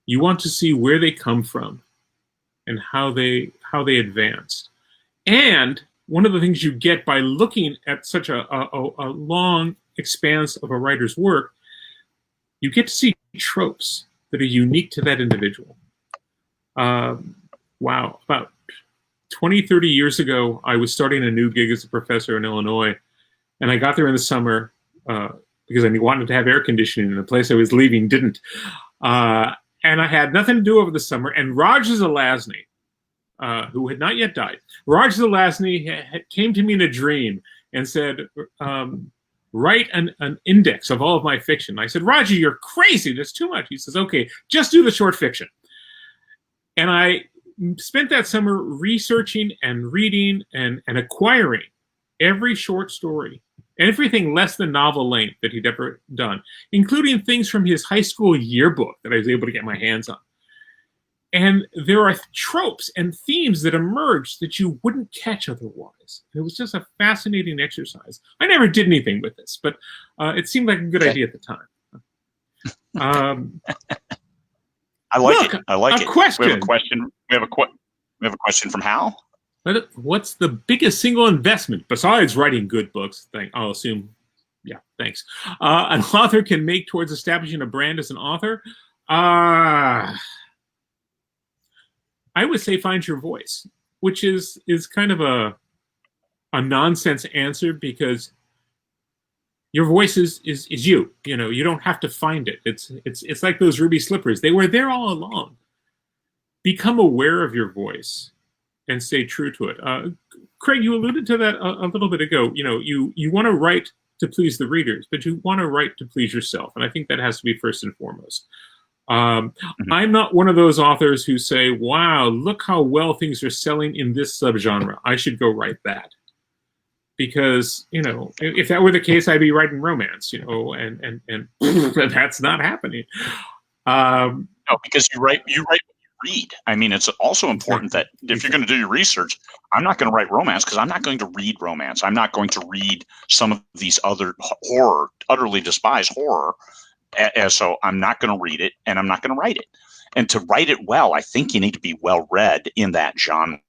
You want to see where they come from and how they advanced. And one of the things you get by looking at such a long expanse of a writer's work, you get to see tropes that are unique to that individual. Wow, about 20, 30 years ago, I was starting a new gig as a professor in Illinois, and I got there in the summer because I wanted to have air conditioning, and the place I was leaving didn't. And I had nothing to do over the summer, and Roger Zelazny, who had not yet died, Roger Zelazny came to me in a dream and said, write an index of all of my fiction. I said, Roger, you're crazy. That's too much. He says, okay, just do the short fiction. And I spent that summer researching and reading and acquiring every short story, everything less than novel length that he'd ever done, including things from his high school yearbook that I was able to get my hands on. And there are tropes and themes that emerge that you wouldn't catch otherwise. It was just a fascinating exercise. I never did anything with this, but it seemed like a good idea at the time. I like Look, it. I like a it. question. We have a question. We have a question from Hal. What's the biggest single investment besides writing good books? I'll assume. Yeah, thanks. An author can make towards establishing a brand as an author. I would say find your voice, which is kind of a nonsense answer, because your voice is you. You know, you don't have to find it. It's like those ruby slippers. They were there all along. Become aware of your voice and stay true to it. Craig, you alluded to that a little bit ago. You know, you want to write to please the readers, but you want to write to please yourself, and I think that has to be first and foremost. I'm not one of those authors who say, "Wow, look how well things are selling in this subgenre. I should go write that." Because, you know, if that were the case, I'd be writing romance, you know, and that's not happening. No, because you write what you read. I mean, it's also important that if you're going to do your research, I'm not going to write romance because I'm not going to read romance. I'm not going to read some of these other horror, utterly despised horror. So I'm not going to read it, and I'm not going to write it. And to write it well, I think you need to be well read in that genre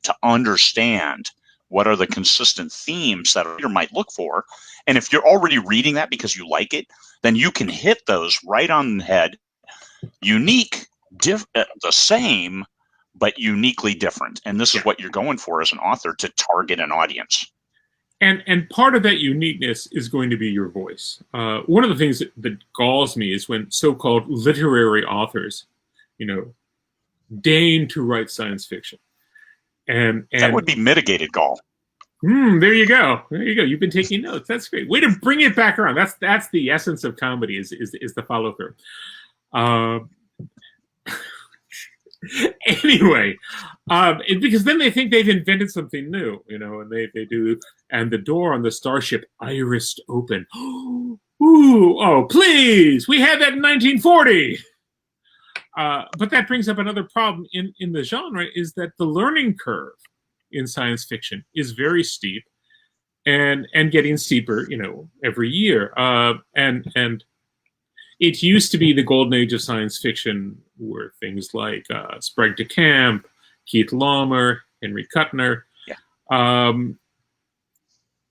to understand what are the consistent themes that a reader might look for. And if you're already reading that because you like it, then you can hit those right on the head. Unique, the same, but uniquely different. And this is what you're going for as an author, to target an audience. And part of that uniqueness is going to be your voice. One of the things that galls me is when so-called literary authors, you know, deign to write science fiction. And that would be mitigated gall. There you go. There you go. You've been taking notes. That's great. Way to bring it back around. That's the essence of comedy is the follow through. Anyway, because then they think they've invented something new, you know, and they do, and the door on the starship irised open. Ooh, oh, please, we had that in 1940. But that brings up another problem in the genre, is that the learning curve in science fiction is very steep, and getting steeper, you know, every year. And it used to be the golden age of science fiction, were things like Sprague de Camp, Keith Laumer, Henry Kuttner. Yeah.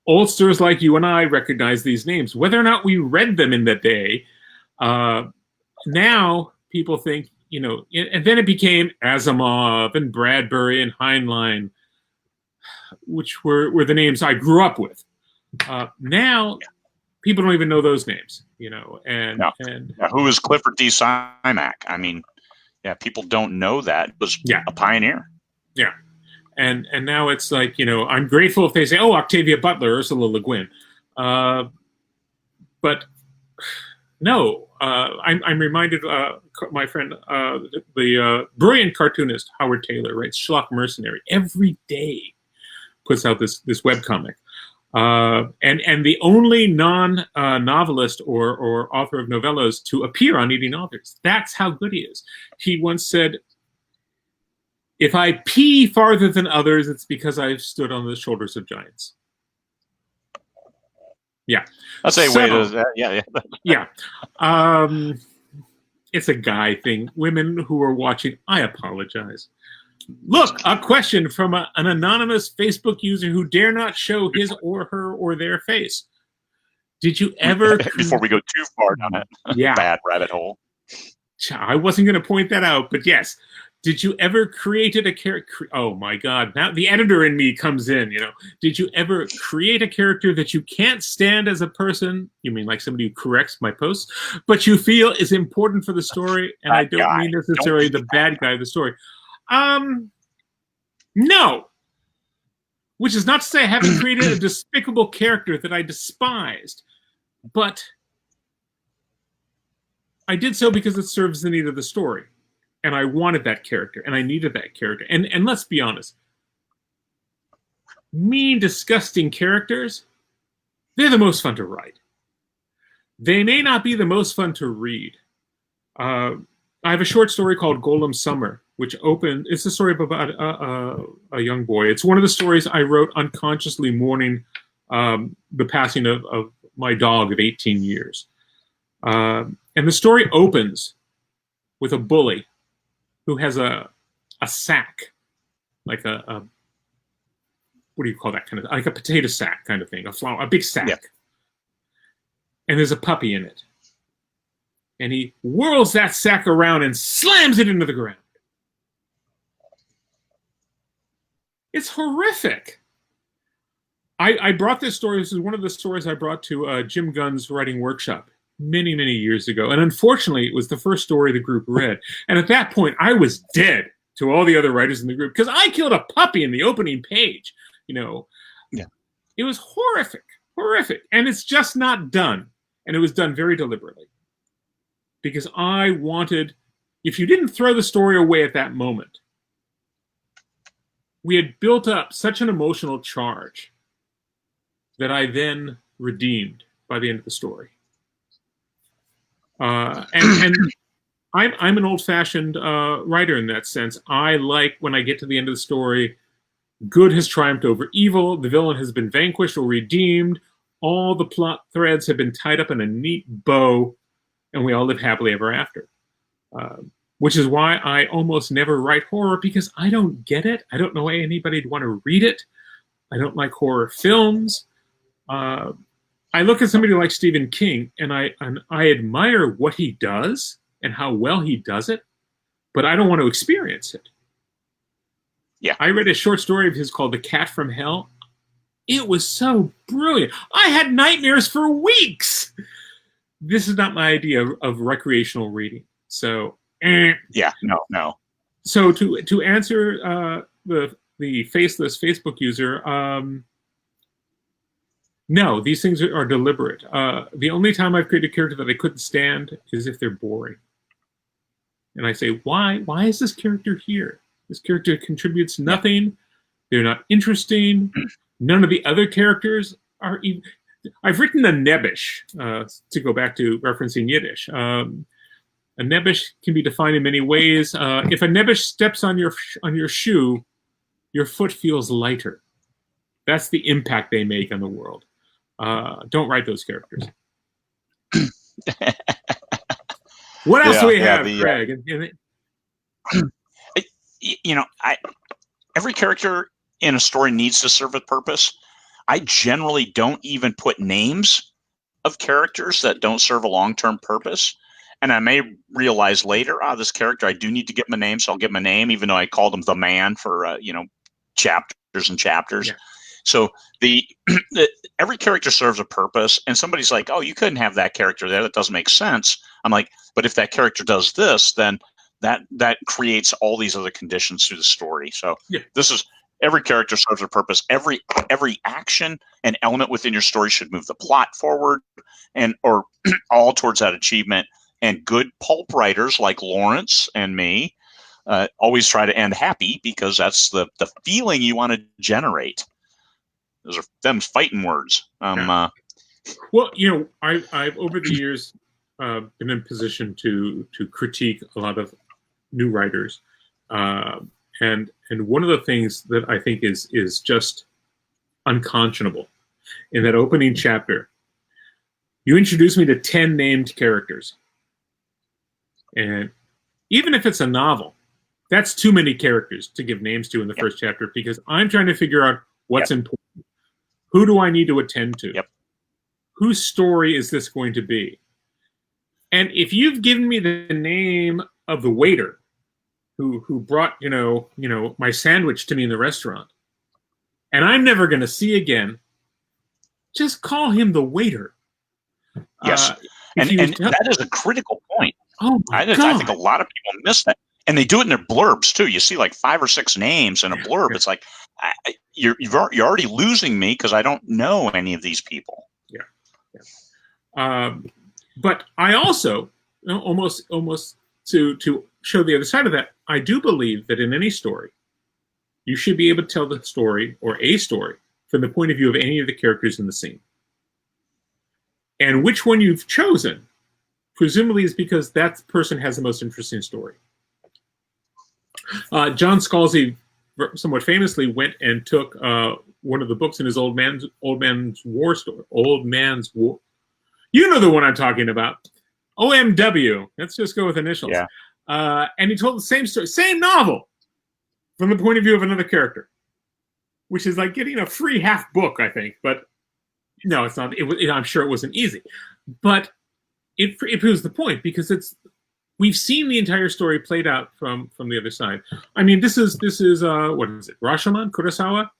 Oldsters like you and I recognize these names, whether or not we read them in the day. Now people think, you know, and then it became Asimov and Bradbury and Heinlein, which were the names I grew up with. Now, people don't even know those names, you know. And who is Clifford D. Simak? I mean, people don't know that. It was a pioneer. Yeah. And now it's like, you know, I'm grateful if they say, oh, Octavia Butler, Ursula Le Guin. But no, I'm reminded, my friend, the brilliant cartoonist Howard Taylor writes Schlock Mercenary every day, puts out this webcomic. And the only non-novelist or author of novellas to appear on Eating Authors. That's how good he is. He once said, if I pee farther than others, it's because I've stood on the shoulders of giants. Yeah. That's a way to, yeah. It's a guy thing. Women who are watching, I apologize. Look, a question from an anonymous Facebook user who dare not show his or her or their face. Did you ever... Before we go too far down that bad rabbit hole. I wasn't going to point that out, but yes. Did you ever create a character? Oh my God. Now the editor in me comes in, you know. Did you ever create a character that you can't stand as a person? You mean like somebody who corrects my posts, but you feel is important for the story? And I don't mean necessarily the bad guy of the story. No. Which is not to say I haven't created a despicable character that I despised, but I did so because it serves the need of the story. And I wanted that character, and I needed that character. And let's be honest. Mean, disgusting characters, they're the most fun to write. They may not be the most fun to read. I have a short story called Golem Summer, which it's a story about a young boy. It's one of the stories I wrote unconsciously mourning the passing of my dog of 18 years. And the story opens with a bully who has a sack, like a what do you call that kind of, like a potato sack kind of thing, a big sack. Yeah. And there's a puppy in it. And he whirls that sack around and slams it into the ground. It's horrific. I brought this story. This is one of the stories I brought to Jim Gunn's writing workshop many, many years ago. And unfortunately, it was the first story the group read. And at that point, I was dead to all the other writers in the group because I killed a puppy in the opening page. You know, yeah. It was horrific, horrific. And it's just not done. And it was done very deliberately. Because I wanted, if you didn't throw the story away at that moment, we had built up such an emotional charge that I then redeemed by the end of the story. And I'm an old-fashioned writer in that sense. I like when I get to the end of the story, good has triumphed over evil, the villain has been vanquished or redeemed, all the plot threads have been tied up in a neat bow, and we all live happily ever after. Which is why I almost never write horror, because I don't get it. I don't know why anybody'd want to read it. I don't like horror films. I look at somebody like Stephen King, and I admire what he does and how well he does it, but I don't want to experience it. Yeah. I read a short story of his called The Cat from Hell. It was so brilliant. I had nightmares for weeks. This is not my idea of recreational reading. So, yeah, no. So to answer the faceless Facebook user, no, these things are deliberate. The only time I've created a character that I couldn't stand is if they're boring. And I say, why? Why is this character here? This character contributes nothing. They're not interesting. None of the other characters are even... I've written a nebbish, to go back to referencing Yiddish. A nebbish can be defined in many ways. If a nebbish steps on your shoe, your foot feels lighter. That's the impact they make on the world. Don't write those characters. What else do we have, Craig? Every character in a story needs to serve a purpose. I generally don't even put names of characters that don't serve a long-term purpose. And I may realize later, this character, I do need to give him a name, so I'll give him a name, even though I called him the man for, chapters and chapters. Yeah. So every character serves a purpose, and somebody's like, oh, you couldn't have that character there. That doesn't make sense. I'm like, but if that character does this, then that creates all these other conditions through the story. So This is... Every character serves a purpose. Every action and element within your story should move the plot forward, or all towards that achievement. And good pulp writers like Lawrence and me always try to end happy, because that's the feeling you want to generate. Those are them fighting words. Well, I've over the years been in position to critique a lot of new writers. And one of the things that I think is just unconscionable in that opening chapter, you introduce me to 10 named characters. And even if it's a novel, that's too many characters to give names to in the first chapter, because I'm trying to figure out what's important. Who do I need to attend to? Whose story is this going to be? And if you've given me the name of the waiter who brought, my sandwich to me in the restaurant, and I'm never going to see again, just call him the waiter. Yes. And that is a critical point. Oh my God. I think a lot of people miss that. And they do it in their blurbs too. You see like 5 or 6 names in a blurb. It's like, you're already losing me because I don't know any of these people. But I also, almost to show the other side of that, I do believe that in any story, you should be able to tell the story, or a story, from the point of view of any of the characters in the scene. And which one you've chosen, presumably, is because that person has the most interesting story. John Scalzi, somewhat famously, went and took one of the books in his Old Man's War story. Old Man's War. You know the one I'm talking about. OMW. Let's just go with initials. And he told the same story, same novel, from the point of view of another character, which is like getting a free half book, I think. But no, it's not. I'm sure it wasn't easy, but it proves the point because we've seen the entire story played out from the other side. I mean, this is what is it? Rashomon, Kurosawa.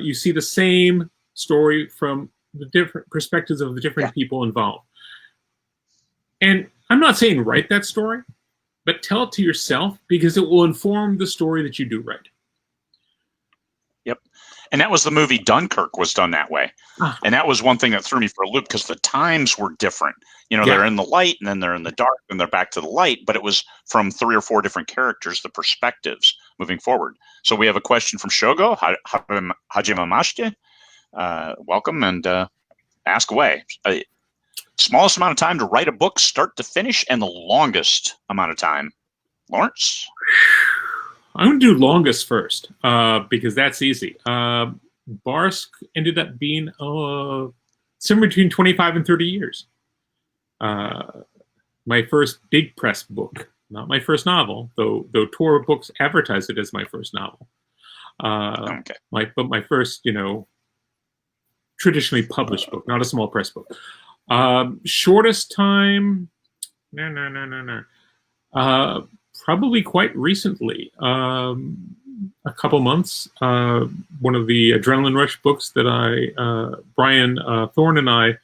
You see the same story from the different perspectives of the different people involved. And I'm not saying write that story, but tell it to yourself because it will inform the story that you do write. Yep. And that was the movie Dunkirk was done that way. And that was one thing that threw me for a loop because the times were different. They're in the light and then they're in the dark and they're back to the light, but it was from 3 or 4 different characters, the perspectives moving forward. So we have a question from Shogo, Hajimamashite. Welcome and ask away. Smallest amount of time to write a book, start to finish, and the longest amount of time. Lawrence? I'm going to do longest first because that's easy. Barsk ended up being somewhere between 25 and 30 years. My first big press book, not my first novel, though Tor Books advertised it as my first novel. Okay. But my first, traditionally published book, not a small press book. Shortest time, no. Probably quite recently, a couple months. One of the Adrenaline Rush books that Brian Thorne and I,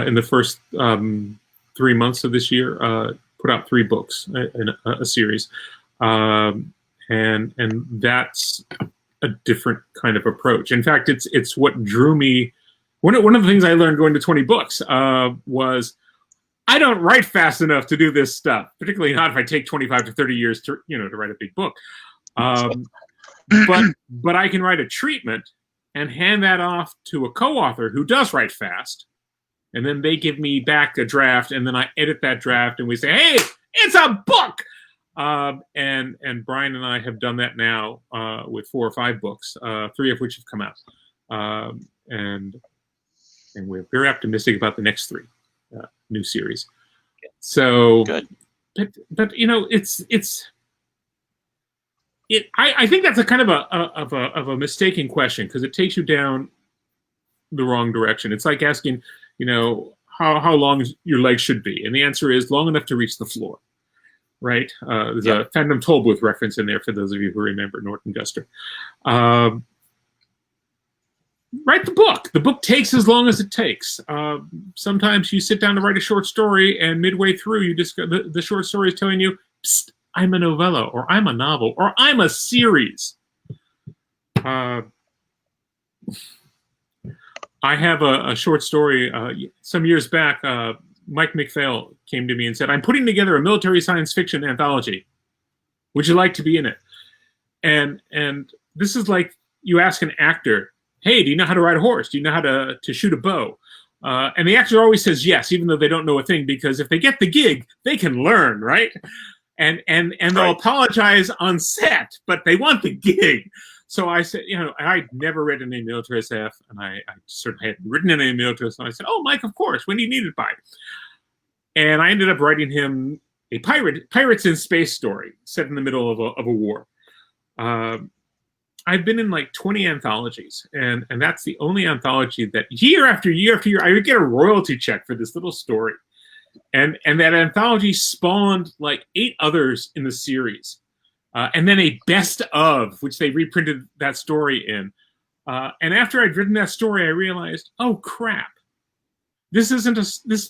in the first 3 months of this year, put out 3 books in a series, and that's a different kind of approach. In fact, it's what drew me. One of the things I learned going to 20 books was I don't write fast enough to do this stuff, particularly not if I take 25 to 30 years to write a big book. But I can write a treatment and hand that off to a co-author who does write fast, and then they give me back a draft, and then I edit that draft, and we say, "Hey, it's a book." And Brian and I have done that now with 4 or 5 books, 3 of which have come out, and we're very optimistic about the next 3 new series. So good, but I think that's a kind of a mistaken question because it takes you down the wrong direction. It's like asking, how long your legs should be, and the answer is long enough to reach the floor. Right? There's a Phantom Tollbooth reference in there for those of you who remember Norton Guster. Write the book. The book takes as long as it takes. Sometimes you sit down to write a short story, and midway through, you discover the short story is telling you, "Psst, I'm a novella, or I'm a novel, or I'm a series." I have a short story. Some years back, Mike McPhail came to me and said, "I'm putting together a military science fiction anthology. Would you like to be in it?" And this is like you ask an actor, "Hey, do you know how to ride a horse? Do you know how to shoot a bow?" And the actor always says yes, even though they don't know a thing, because if they get the gig, they can learn, right? And they'll apologize on set, but they want the gig. So I said, I'd never read any military SF, and I certainly hadn't written any military SF. I said, "Oh, Mike, of course. When do you need it by?" And I ended up writing him a pirates in space story set in the middle of a war. I've been in like 20 anthologies, and that's the only anthology that year after year after year I would get a royalty check for this little story. And that anthology spawned like 8 others in the series. And then a best of, which they reprinted that story in. And after I'd written that story, I realized, oh crap, this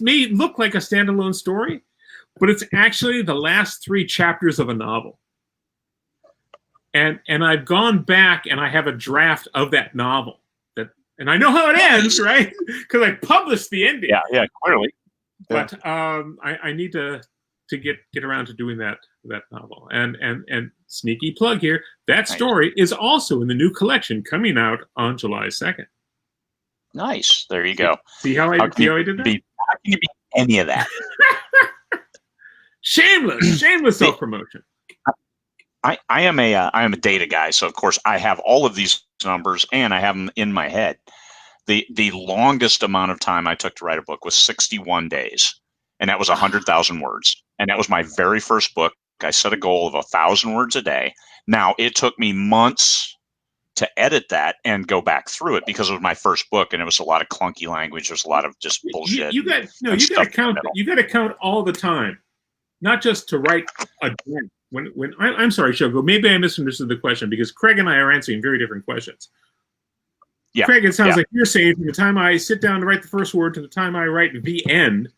may look like a standalone story, but it's actually the last 3 chapters of a novel. And I've gone back and I have a draft of that novel and I know how it ends, right? Because I published the ending. Yeah, clearly. But I need to get around to doing that novel. And sneaky plug here, that story is also in the new collection coming out on July 2nd. Nice. There you go. See how I did that? How can you be any of that? Shameless self-promotion. I am a data guy, so of course I have all of these numbers and I have them in my head. The longest amount of time I took to write a book was 61 days, and that was 100,000 words. and that was my very first book. I set a goal of 1,000 words a day. Now, it took me months to edit that and go back through it because it was my first book, and it was a lot of clunky language. There's a lot of just bullshit. You got to count. You got to count all the time, not just to write a draft. I'm sorry, Shogo. Maybe I misunderstood the question because Craig and I are answering very different questions. Yeah. Craig, it sounds like you're saying from the time I sit down to write the first word to the time I write the end.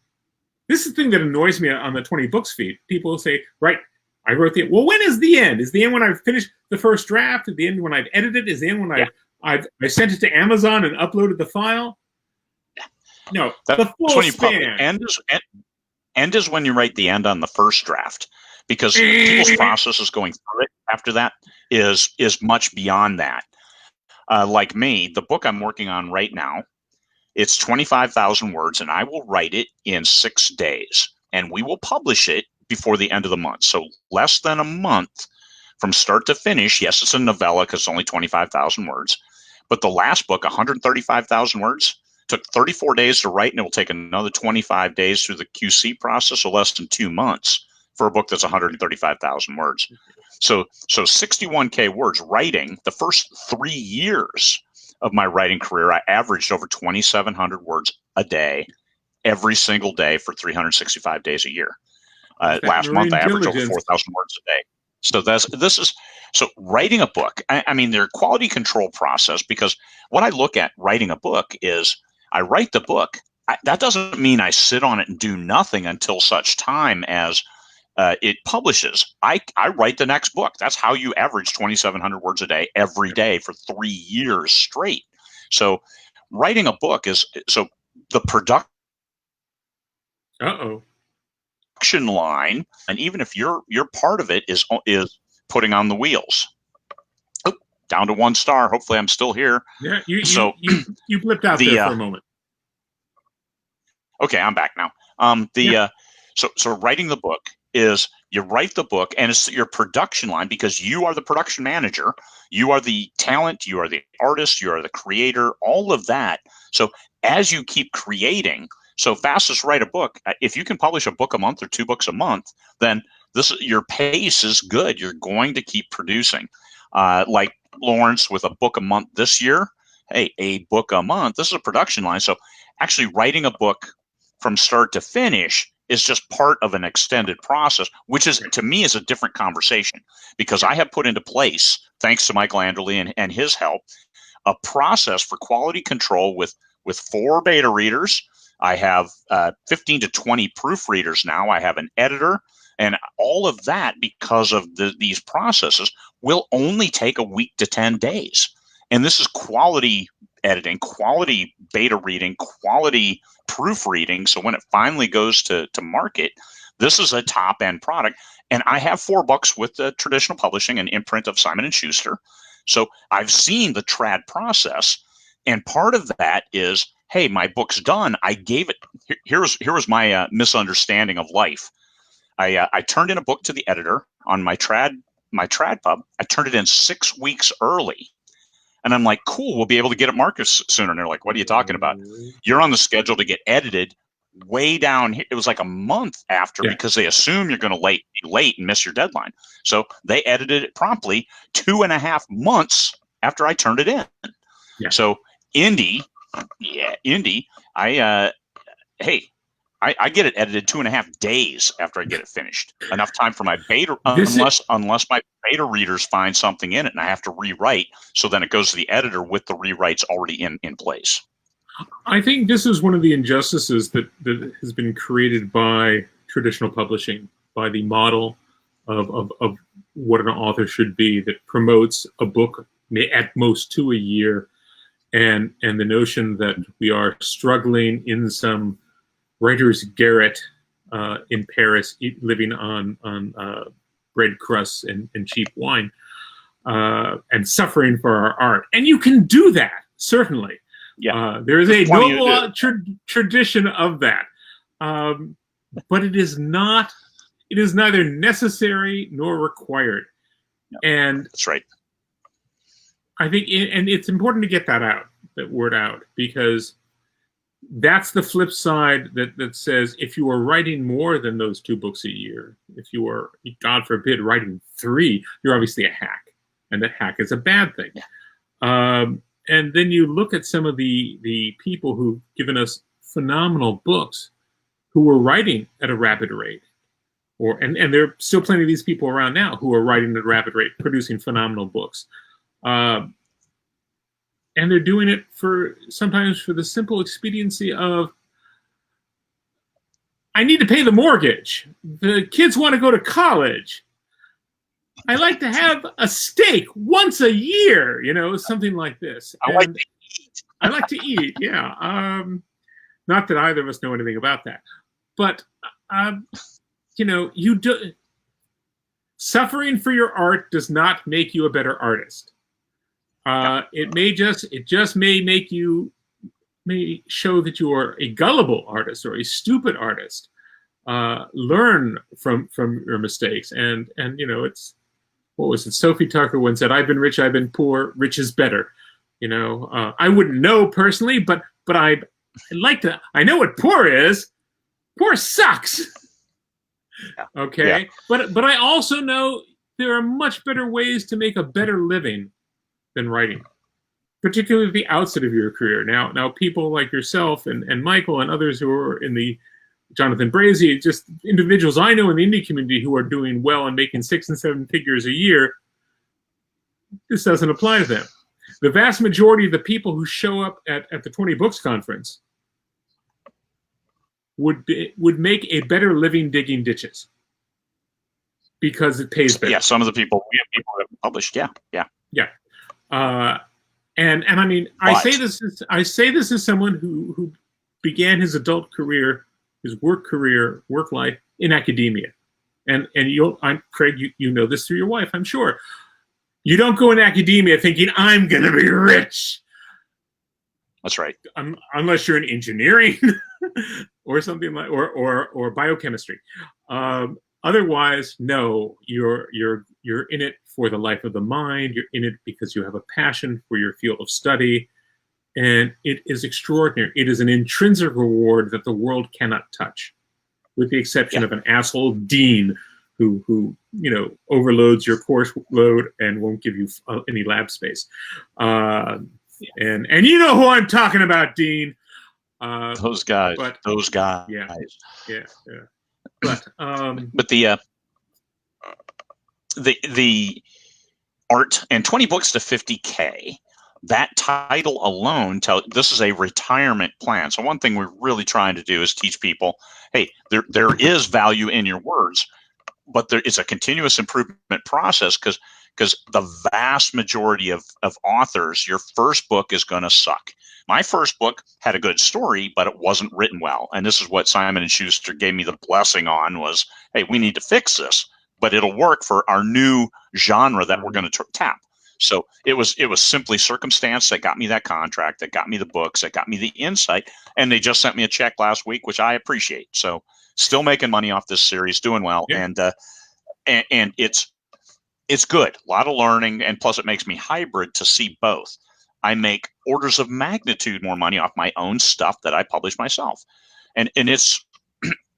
This is the thing that annoys me on the 20 books feed. People say, right, I wrote the end. Well, when is the end? Is the end when I've finished the first draft? Is the end when I've edited? Is the end when I sent it to Amazon and uploaded the file? No, that's the full span. End is when you write the end on the first draft, because people's processes going through it after that is much beyond that. Like me, the book I'm working on right now, it's 25,000 words, and I will write it in 6 days, and we will publish it before the end of the month. So less than a month from start to finish. Yes, it's a novella because it's only 25,000 words, but the last book, 135,000 words, took 34 days to write, and it will take another 25 days through the QC process, so less than 2 months for a book that's 135,000 words. So 61K words writing. The first 3 years of my writing career, I averaged over 2,700 words a day, every single day for 365 days a year. Last month, I averaged over 4,000 words a day. So writing a book, I mean, their quality control process, because what I look at writing a book is I write the book. That doesn't mean I sit on it and do nothing until such time as it publishes. I write the next book. That's how you average 2,700 words a day every day for 3 years straight. So writing a book is the production line, and even if you're part of it, is putting on the wheels. Oh, down to 1 star. Hopefully, I'm still here. Yeah, you blipped out there for a moment. Okay, I'm back now. So writing the book is you write the book, and it's your production line, because you are the production manager, you are the talent, you are the artist, you are the creator, all of that. So as you keep creating, so fastest write a book. If you can publish a book a month or 2 books a month, then your pace is good. You're going to keep producing. Like Lawrence with a book a month this year. Hey, a book a month. This is a production line. So actually writing a book from start to finish is just part of an extended process, which is, to me, is a different conversation, because I have put into place, thanks to Michael Anderle and his help, a process for quality control with 4 beta readers. I have 15 to 20 proofreaders now. I have an editor, and all of that, because of these processes, will only take a week to 10 days. And this is quality editing, quality beta reading, quality proofreading. So when it finally goes to market, this is a top end product. And I have 4 books with the traditional publishing and imprint of Simon & Schuster. So I've seen the trad process. And part of that is, hey, my book's done. I gave it. Here was my misunderstanding of life. I turned in a book to the editor on my trad pub. I turned it in 6 weeks early. And I'm like, cool, we'll be able to get it marketed sooner. And they're like, what are you talking about? You're on the schedule to get edited way down here. It was like a month after, because they assume you're going to be late and miss your deadline. So they edited it promptly 2.5 months after I turned it in. Yeah. So Indy, I get it edited 2.5 days after I get it finished. Enough time for my beta, unless my beta readers find something in it and I have to rewrite. So then it goes to the editor with the rewrites already in place. I think this is one of the injustices that has been created by traditional publishing, by the model of what an author should be, that promotes a book at most 2 a year, and the notion that we are struggling in some writer's garret in Paris, living on bread crusts and cheap wine, and suffering for our art. And you can do that, certainly. Yeah, there is a noble tradition of that, but it is not. It is neither necessary nor required. No, and that's right. I think, and it's important to get that word out, because that's the flip side that says if you are writing more than those 2 books a year, if you are, God forbid, writing 3, you're obviously a hack, and that hack is a bad thing. Yeah. And then you look at some of the people who've given us phenomenal books who were writing at a rapid rate, and there are still plenty of these people around now who are writing at a rapid rate, producing phenomenal books. And they're doing it sometimes for the simple expediency of, I need to pay the mortgage. The kids want to go to college. I like to have a steak once a year, something like this. I like to eat. I like to eat, yeah. Not that either of us know anything about that. But, suffering for your art does not make you a better artist. It just may show that you are a gullible artist or a stupid artist. Learn from your mistakes, and it's, what was it? Sophie Tucker once said, "I've been rich, I've been poor. Rich is better." I wouldn't know personally, but I'd like to. I know what poor is. Poor sucks. Yeah. Okay, yeah. but I also know there are much better ways to make a better living than writing, particularly at the outset of your career. Now people like yourself and Michael and others who are in the Jonathan Brazy, just individuals I know in the indie community who are doing well and making 6 and 7 figures a year, this doesn't apply to them. The vast majority of the people who show up at the 20 Books Conference would make a better living digging ditches because it pays better. Yeah, some of the people that have published, yeah. And I mean, I say this as someone who began his adult career, his work life in academia, and Craig, you know this through your wife, I'm sure. You don't go in academia thinking I'm going to be rich. That's right. Unless you're in engineering or something like, or biochemistry. Otherwise, no, you're in it for the life of the mind. You're in it because you have a passion for your field of study, and it is extraordinary. It is an intrinsic reward that the world cannot touch, with the exception of an asshole dean who overloads your course load and won't give you any lab space. And you know who I'm talking about, Dean. Those guys. Yeah. But the art and 20 books to 50K, that title alone this is a retirement plan. So one thing we're really trying to do is teach people, hey, there is value in your words, but there is a continuous improvement process because the vast majority of authors, your first book is going to suck. My first book had a good story, but it wasn't written well. And this is what Simon & Schuster gave me the blessing on was, hey, we need to fix this, but it'll work for our new genre that we're going to tap. So it was simply circumstance that got me that contract, that got me the books, that got me the insight. And they just sent me a check last week, which I appreciate. So still making money off this series, doing well. Yeah. And it's good. A lot of learning. And plus it makes me hybrid to see both. I make orders of magnitude more money off my own stuff that I publish myself. And it's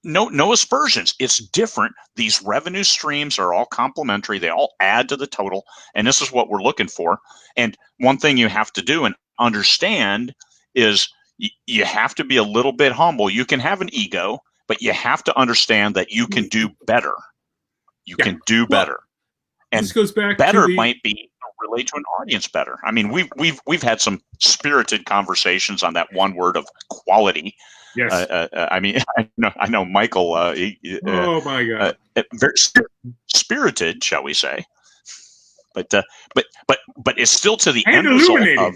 no aspersions. It's different. These revenue streams are all complementary. They all add to the total. And this is what we're looking for. And one thing you have to do and understand is you have to be a little bit humble. You can have an ego, but you have to understand that you can do better. You can do better. And this goes back better to might be relate to an audience better. I mean, we've had some spirited conversations on that one word of quality. Yes. I mean, I know Michael. Oh my God. Very spirited, shall we say? But it's still to the end result of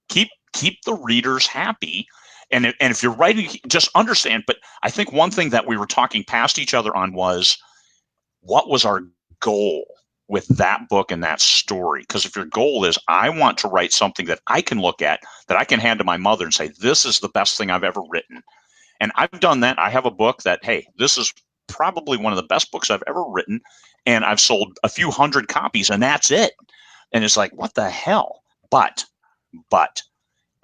keep the readers happy. And if you're writing, just understand. But I think one thing that we were talking past each other on was, what was our goal with that book and that story? Because if your goal is, I want to write something that I can look at, that I can hand to my mother and say, this is the best thing I've ever written. And I've done that. I have a book that, hey, this is probably one of the best books I've ever written. And I've sold a few hundred copies and that's it. And it's like, what the hell? But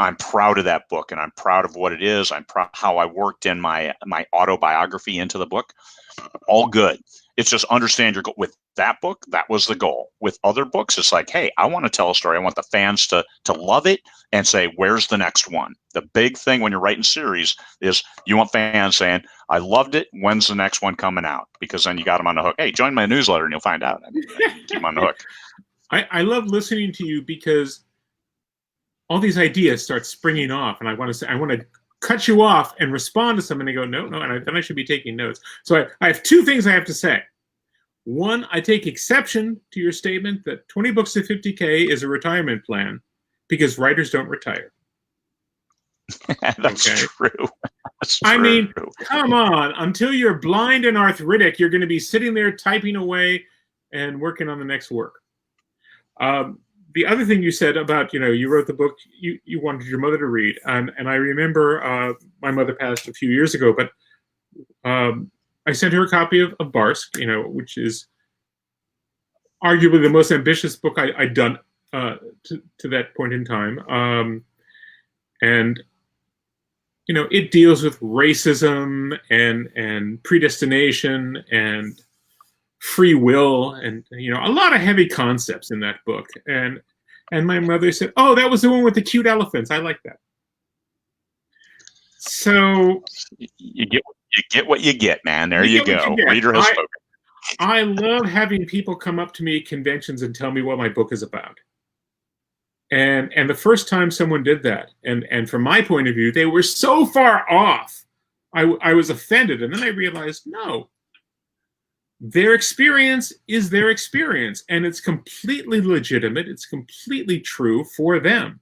I'm proud of that book, and I'm proud of what it is. I'm proud how I worked in my autobiography into the book. All good. It's just understand your goal. With that book, that was the goal. With other books, it's like, hey, I want to tell a story. I want the fans to love it and say, where's the next one? The big thing when you're writing series is you want fans saying, I loved it. When's the next one coming out? Because then you got them on the hook. Hey, join my newsletter and you'll find out. Keep them on the hook. I love listening to you because all these ideas start springing off, and I want to cut you off and respond to something and go, no, and then I should be taking notes. So I have two things I have to say. One, I take exception to your statement that 20 books to 50K is a retirement plan because writers don't retire. That's true. That's true. I mean, come on. Until you're blind and arthritic, you're going to be sitting there typing away and working on the next work. The other thing you said about, you wrote the book you wanted your mother to read. And I remember my mother passed a few years ago, but I sent her a copy of Barsk, which is arguably the most ambitious book I'd done to that point in time. And, it deals with racism and predestination and free will and, a lot of heavy concepts in that book. And my mother said, oh, that was the one with the cute elephants. I like that. So you get what you get, man. There you go. Reader has spoken. I love having people come up to me at conventions and tell me what my book is about. And the first time someone did that, and from my point of view, they were so far off, I was offended. And then I realized, no, their experience is their experience, and it's completely legitimate. It's completely true for them.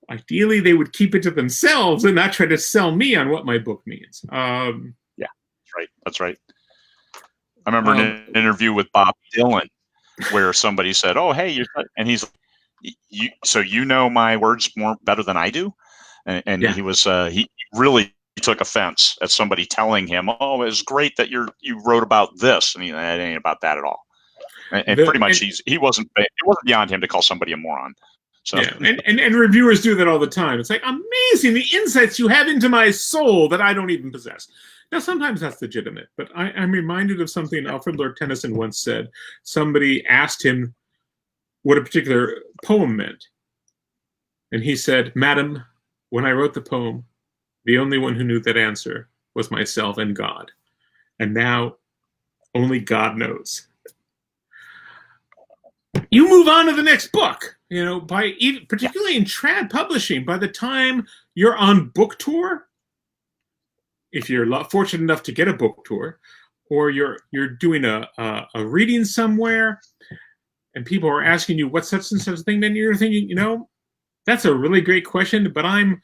Ideally, they would keep it to themselves and not try to sell me on what my book means. Yeah, that's right. I remember an interview with Bob Dylan where somebody said, "Oh, hey," and he's, so my words better than I do, and yeah. He really took offense at somebody telling him, "Oh, it was great that you wrote about this," and it ain't about that at all. And pretty much, it wasn't beyond him to call somebody a moron. So. Yeah, and reviewers do that all the time. It's like, amazing, the insights you have into my soul that I don't even possess. Now, sometimes that's legitimate, but I'm reminded of something Alfred Lord Tennyson once said. Somebody asked him what a particular poem meant. And he said, "Madam, when I wrote the poem, the only one who knew that answer was myself and God. And now only God knows." You move on to the next book, particularly in trad publishing. By the time you're on book tour, if you're fortunate enough to get a book tour, or you're doing a reading somewhere, and people are asking you what's such and such thing, then you're thinking, that's a really great question, but I'm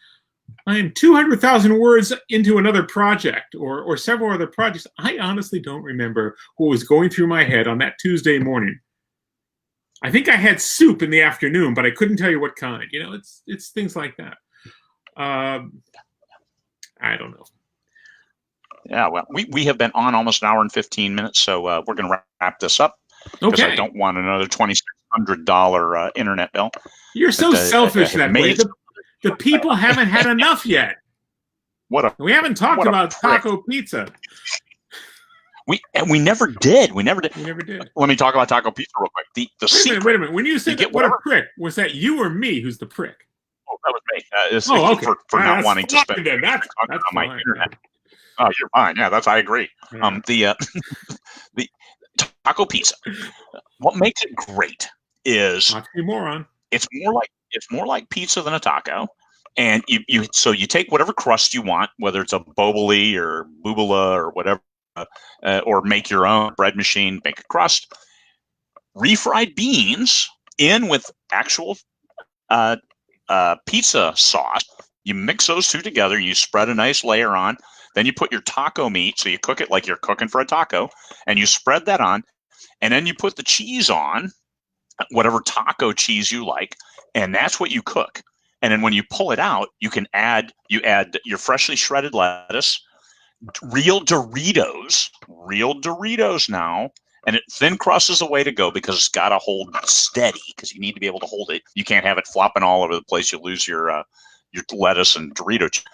200,000 words into another project or several other projects. I honestly don't remember what was going through my head on that Tuesday morning. I think I had soup in the afternoon, but I couldn't tell you what kind. It's things like that. I don't know. Yeah, well, we have been on almost an hour and 15 minutes, so we're going to wrap this up because I don't want another $2,600 internet bill. You're so selfish that way. The people haven't had enough yet. We haven't talked about taco pizza. We never did. We never did. Let me talk about taco pizza real quick. Wait a minute. When you said what a prick, was that you or me who's the prick? Oh, that was me. Okay. For not wanting to spend that's on my internet. Oh, you're fine. Yeah, I agree. Yeah. The taco pizza. What makes it great is not to be moron. It's more like pizza than a taco. And you take whatever crust you want, whether it's a boboli or bubala or whatever. Or make your own bread machine, make a crust, refried beans in with actual pizza sauce. You mix those two together, and you spread a nice layer on. Then you put your taco meat, so you cook it like you're cooking for a taco, and you spread that on. And then you put the cheese on, whatever taco cheese you like, and that's what you cook. And then when you pull it out, you add your freshly shredded lettuce, real Doritos now, And thin crust is the way to go because it's got to hold steady because you need to be able to hold it. You can't have it flopping all over the place. You lose your lettuce and Dorito.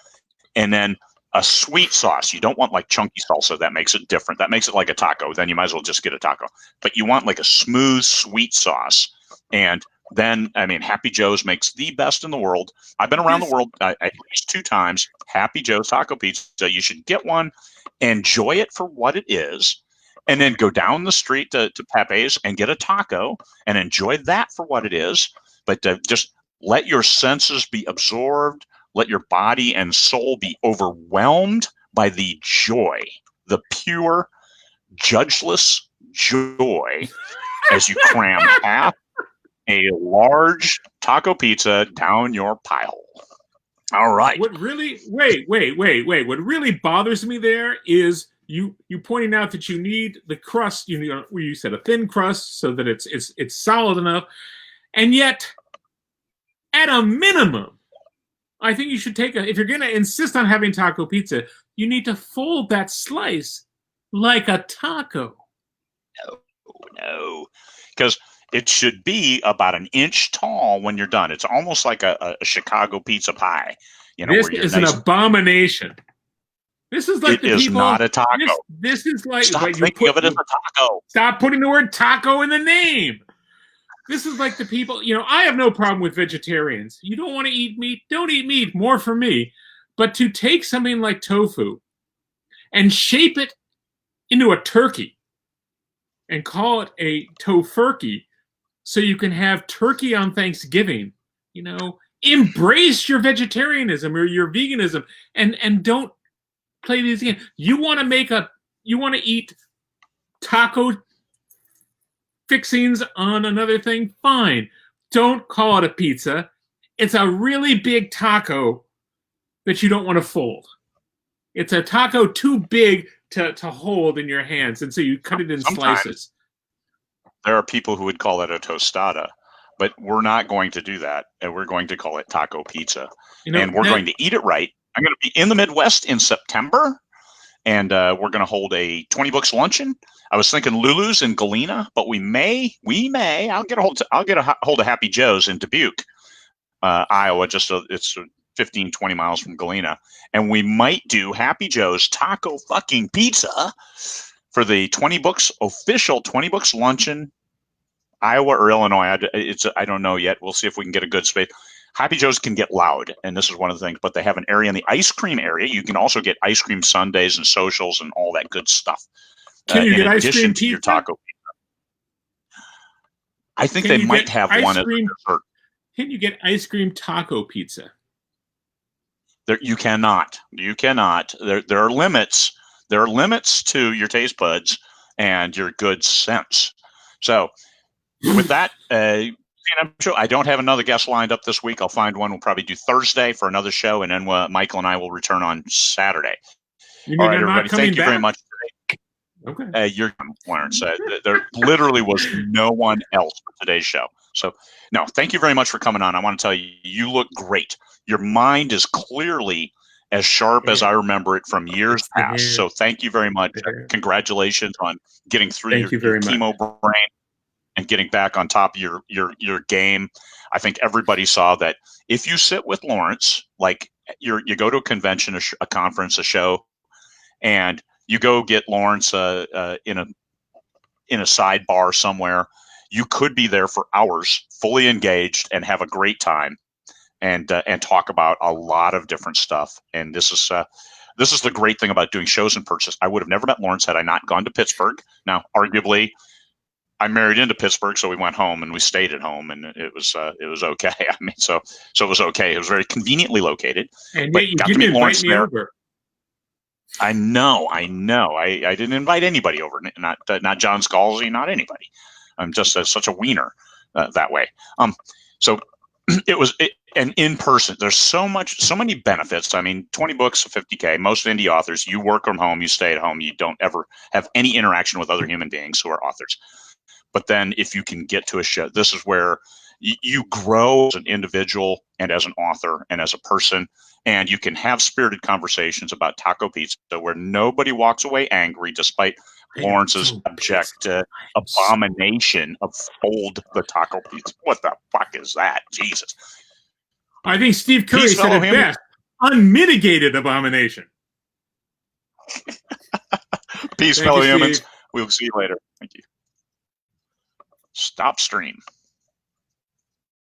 And then a sweet sauce. You don't want like chunky salsa. That makes it different. That makes it like a taco. Then you might as well just get a taco. But you want like a smooth, sweet sauce. And then, I mean, Happy Joe's makes the best in the world. I've been around the world at least 2 times. Happy Joe's Taco Pizza. You should get one, enjoy it for what it is, and then go down the street to Pepe's and get a taco and enjoy that for what it is. But just let your senses be absorbed. Let your body and soul be overwhelmed by the joy, the pure, judgeless joy as you cram half a large taco pizza down your pie hole. All right. What really, wait. What really bothers me there is you pointing out that you need the crust. You said a thin crust so that it's solid enough, and yet, at a minimum, I think you should if you're going to insist on having taco pizza, you need to fold that slice like a taco. No, because it should be about an inch tall when you're done. It's almost like a Chicago pizza pie. This is an abomination. This is like it is not a taco. This is like stop thinking of it as a taco. Stop putting the word taco in the name. This is like the people, I have no problem with vegetarians. You don't want to eat meat? Don't eat meat. More for me. But to take something like tofu and shape it into a turkey and call it a tofurkey so you can have turkey on Thanksgiving, embrace your vegetarianism or your veganism and don't play these games. You want to eat taco fixings on another thing, fine. Don't call it a pizza. It's a really big taco that you don't want to fold. It's a taco too big to hold in your hands, and so you cut it in slices. There are people who would call it a tostada, but we're not going to do that, and we're going to call it taco pizza. And we're going to eat it right. I'm going to be in the Midwest in September, and we're going to hold a 20 bucks luncheon. I was thinking Lulu's in Galena, but we may, I'll get a hold of Happy Joe's in Dubuque, Iowa. It's 15, 20 miles from Galena. And we might do Happy Joe's taco fucking pizza for the 20 bucks official 20 bucks luncheon, Iowa or Illinois. I don't know yet. We'll see if we can get a good space. Happy Joe's can get loud, and this is one of the things, but they have an area in the ice cream area. You can also get ice cream sundaes and socials and all that good stuff. Can you get ice cream to your taco pizza. I think they might have one as a dessert. Can you get ice cream taco pizza? You cannot. There are limits. There are limits to your taste buds and your good sense. So with that, I don't have another guest lined up this week. I'll find one. We'll probably do Thursday for another show, and then Michael and I will return on Saturday. All right, everybody. Thank you very much. Okay. You're Lawrence. There literally was no one else for today's show. So, no, thank you very much for coming on. I want to tell you, you look great. Your mind is clearly as sharp as I remember it from years past. So, thank you very much. Congratulations on getting through your chemo brain and getting back on top of your game. I think everybody saw that if you sit with Lawrence, like you go to a convention, a conference, a show, and you go get Lawrence in a sidebar somewhere, you could be there for hours, fully engaged, and have a great time, and talk about a lot of different stuff. And this is the great thing about doing shows in person. I would have never met Lawrence had I not gone to Pittsburgh. Now, arguably, I married into Pittsburgh, so we went home and we stayed at home, and it was okay. I mean, so it was okay. It was very conveniently located. And yet you didn't invite me over. I know. I didn't invite anybody over. Not John Scalzi, not anybody. I'm just such a wiener that way. So and in person, there's so many benefits. I mean, 20 books, 50K. Most indie authors, you work from home, you stay at home, you don't ever have any interaction with other human beings who are authors. But then if you can get to a show, this is where you grow as an individual and as an author and as a person, and you can have spirited conversations about taco pizza where nobody walks away angry, despite Lawrence's abject abomination of fold the taco pizza. What the fuck is that? Jesus. I think Steve Curry said it best. Unmitigated abomination. Peace, fellow humans. We'll see you later. Thank you. Stop stream.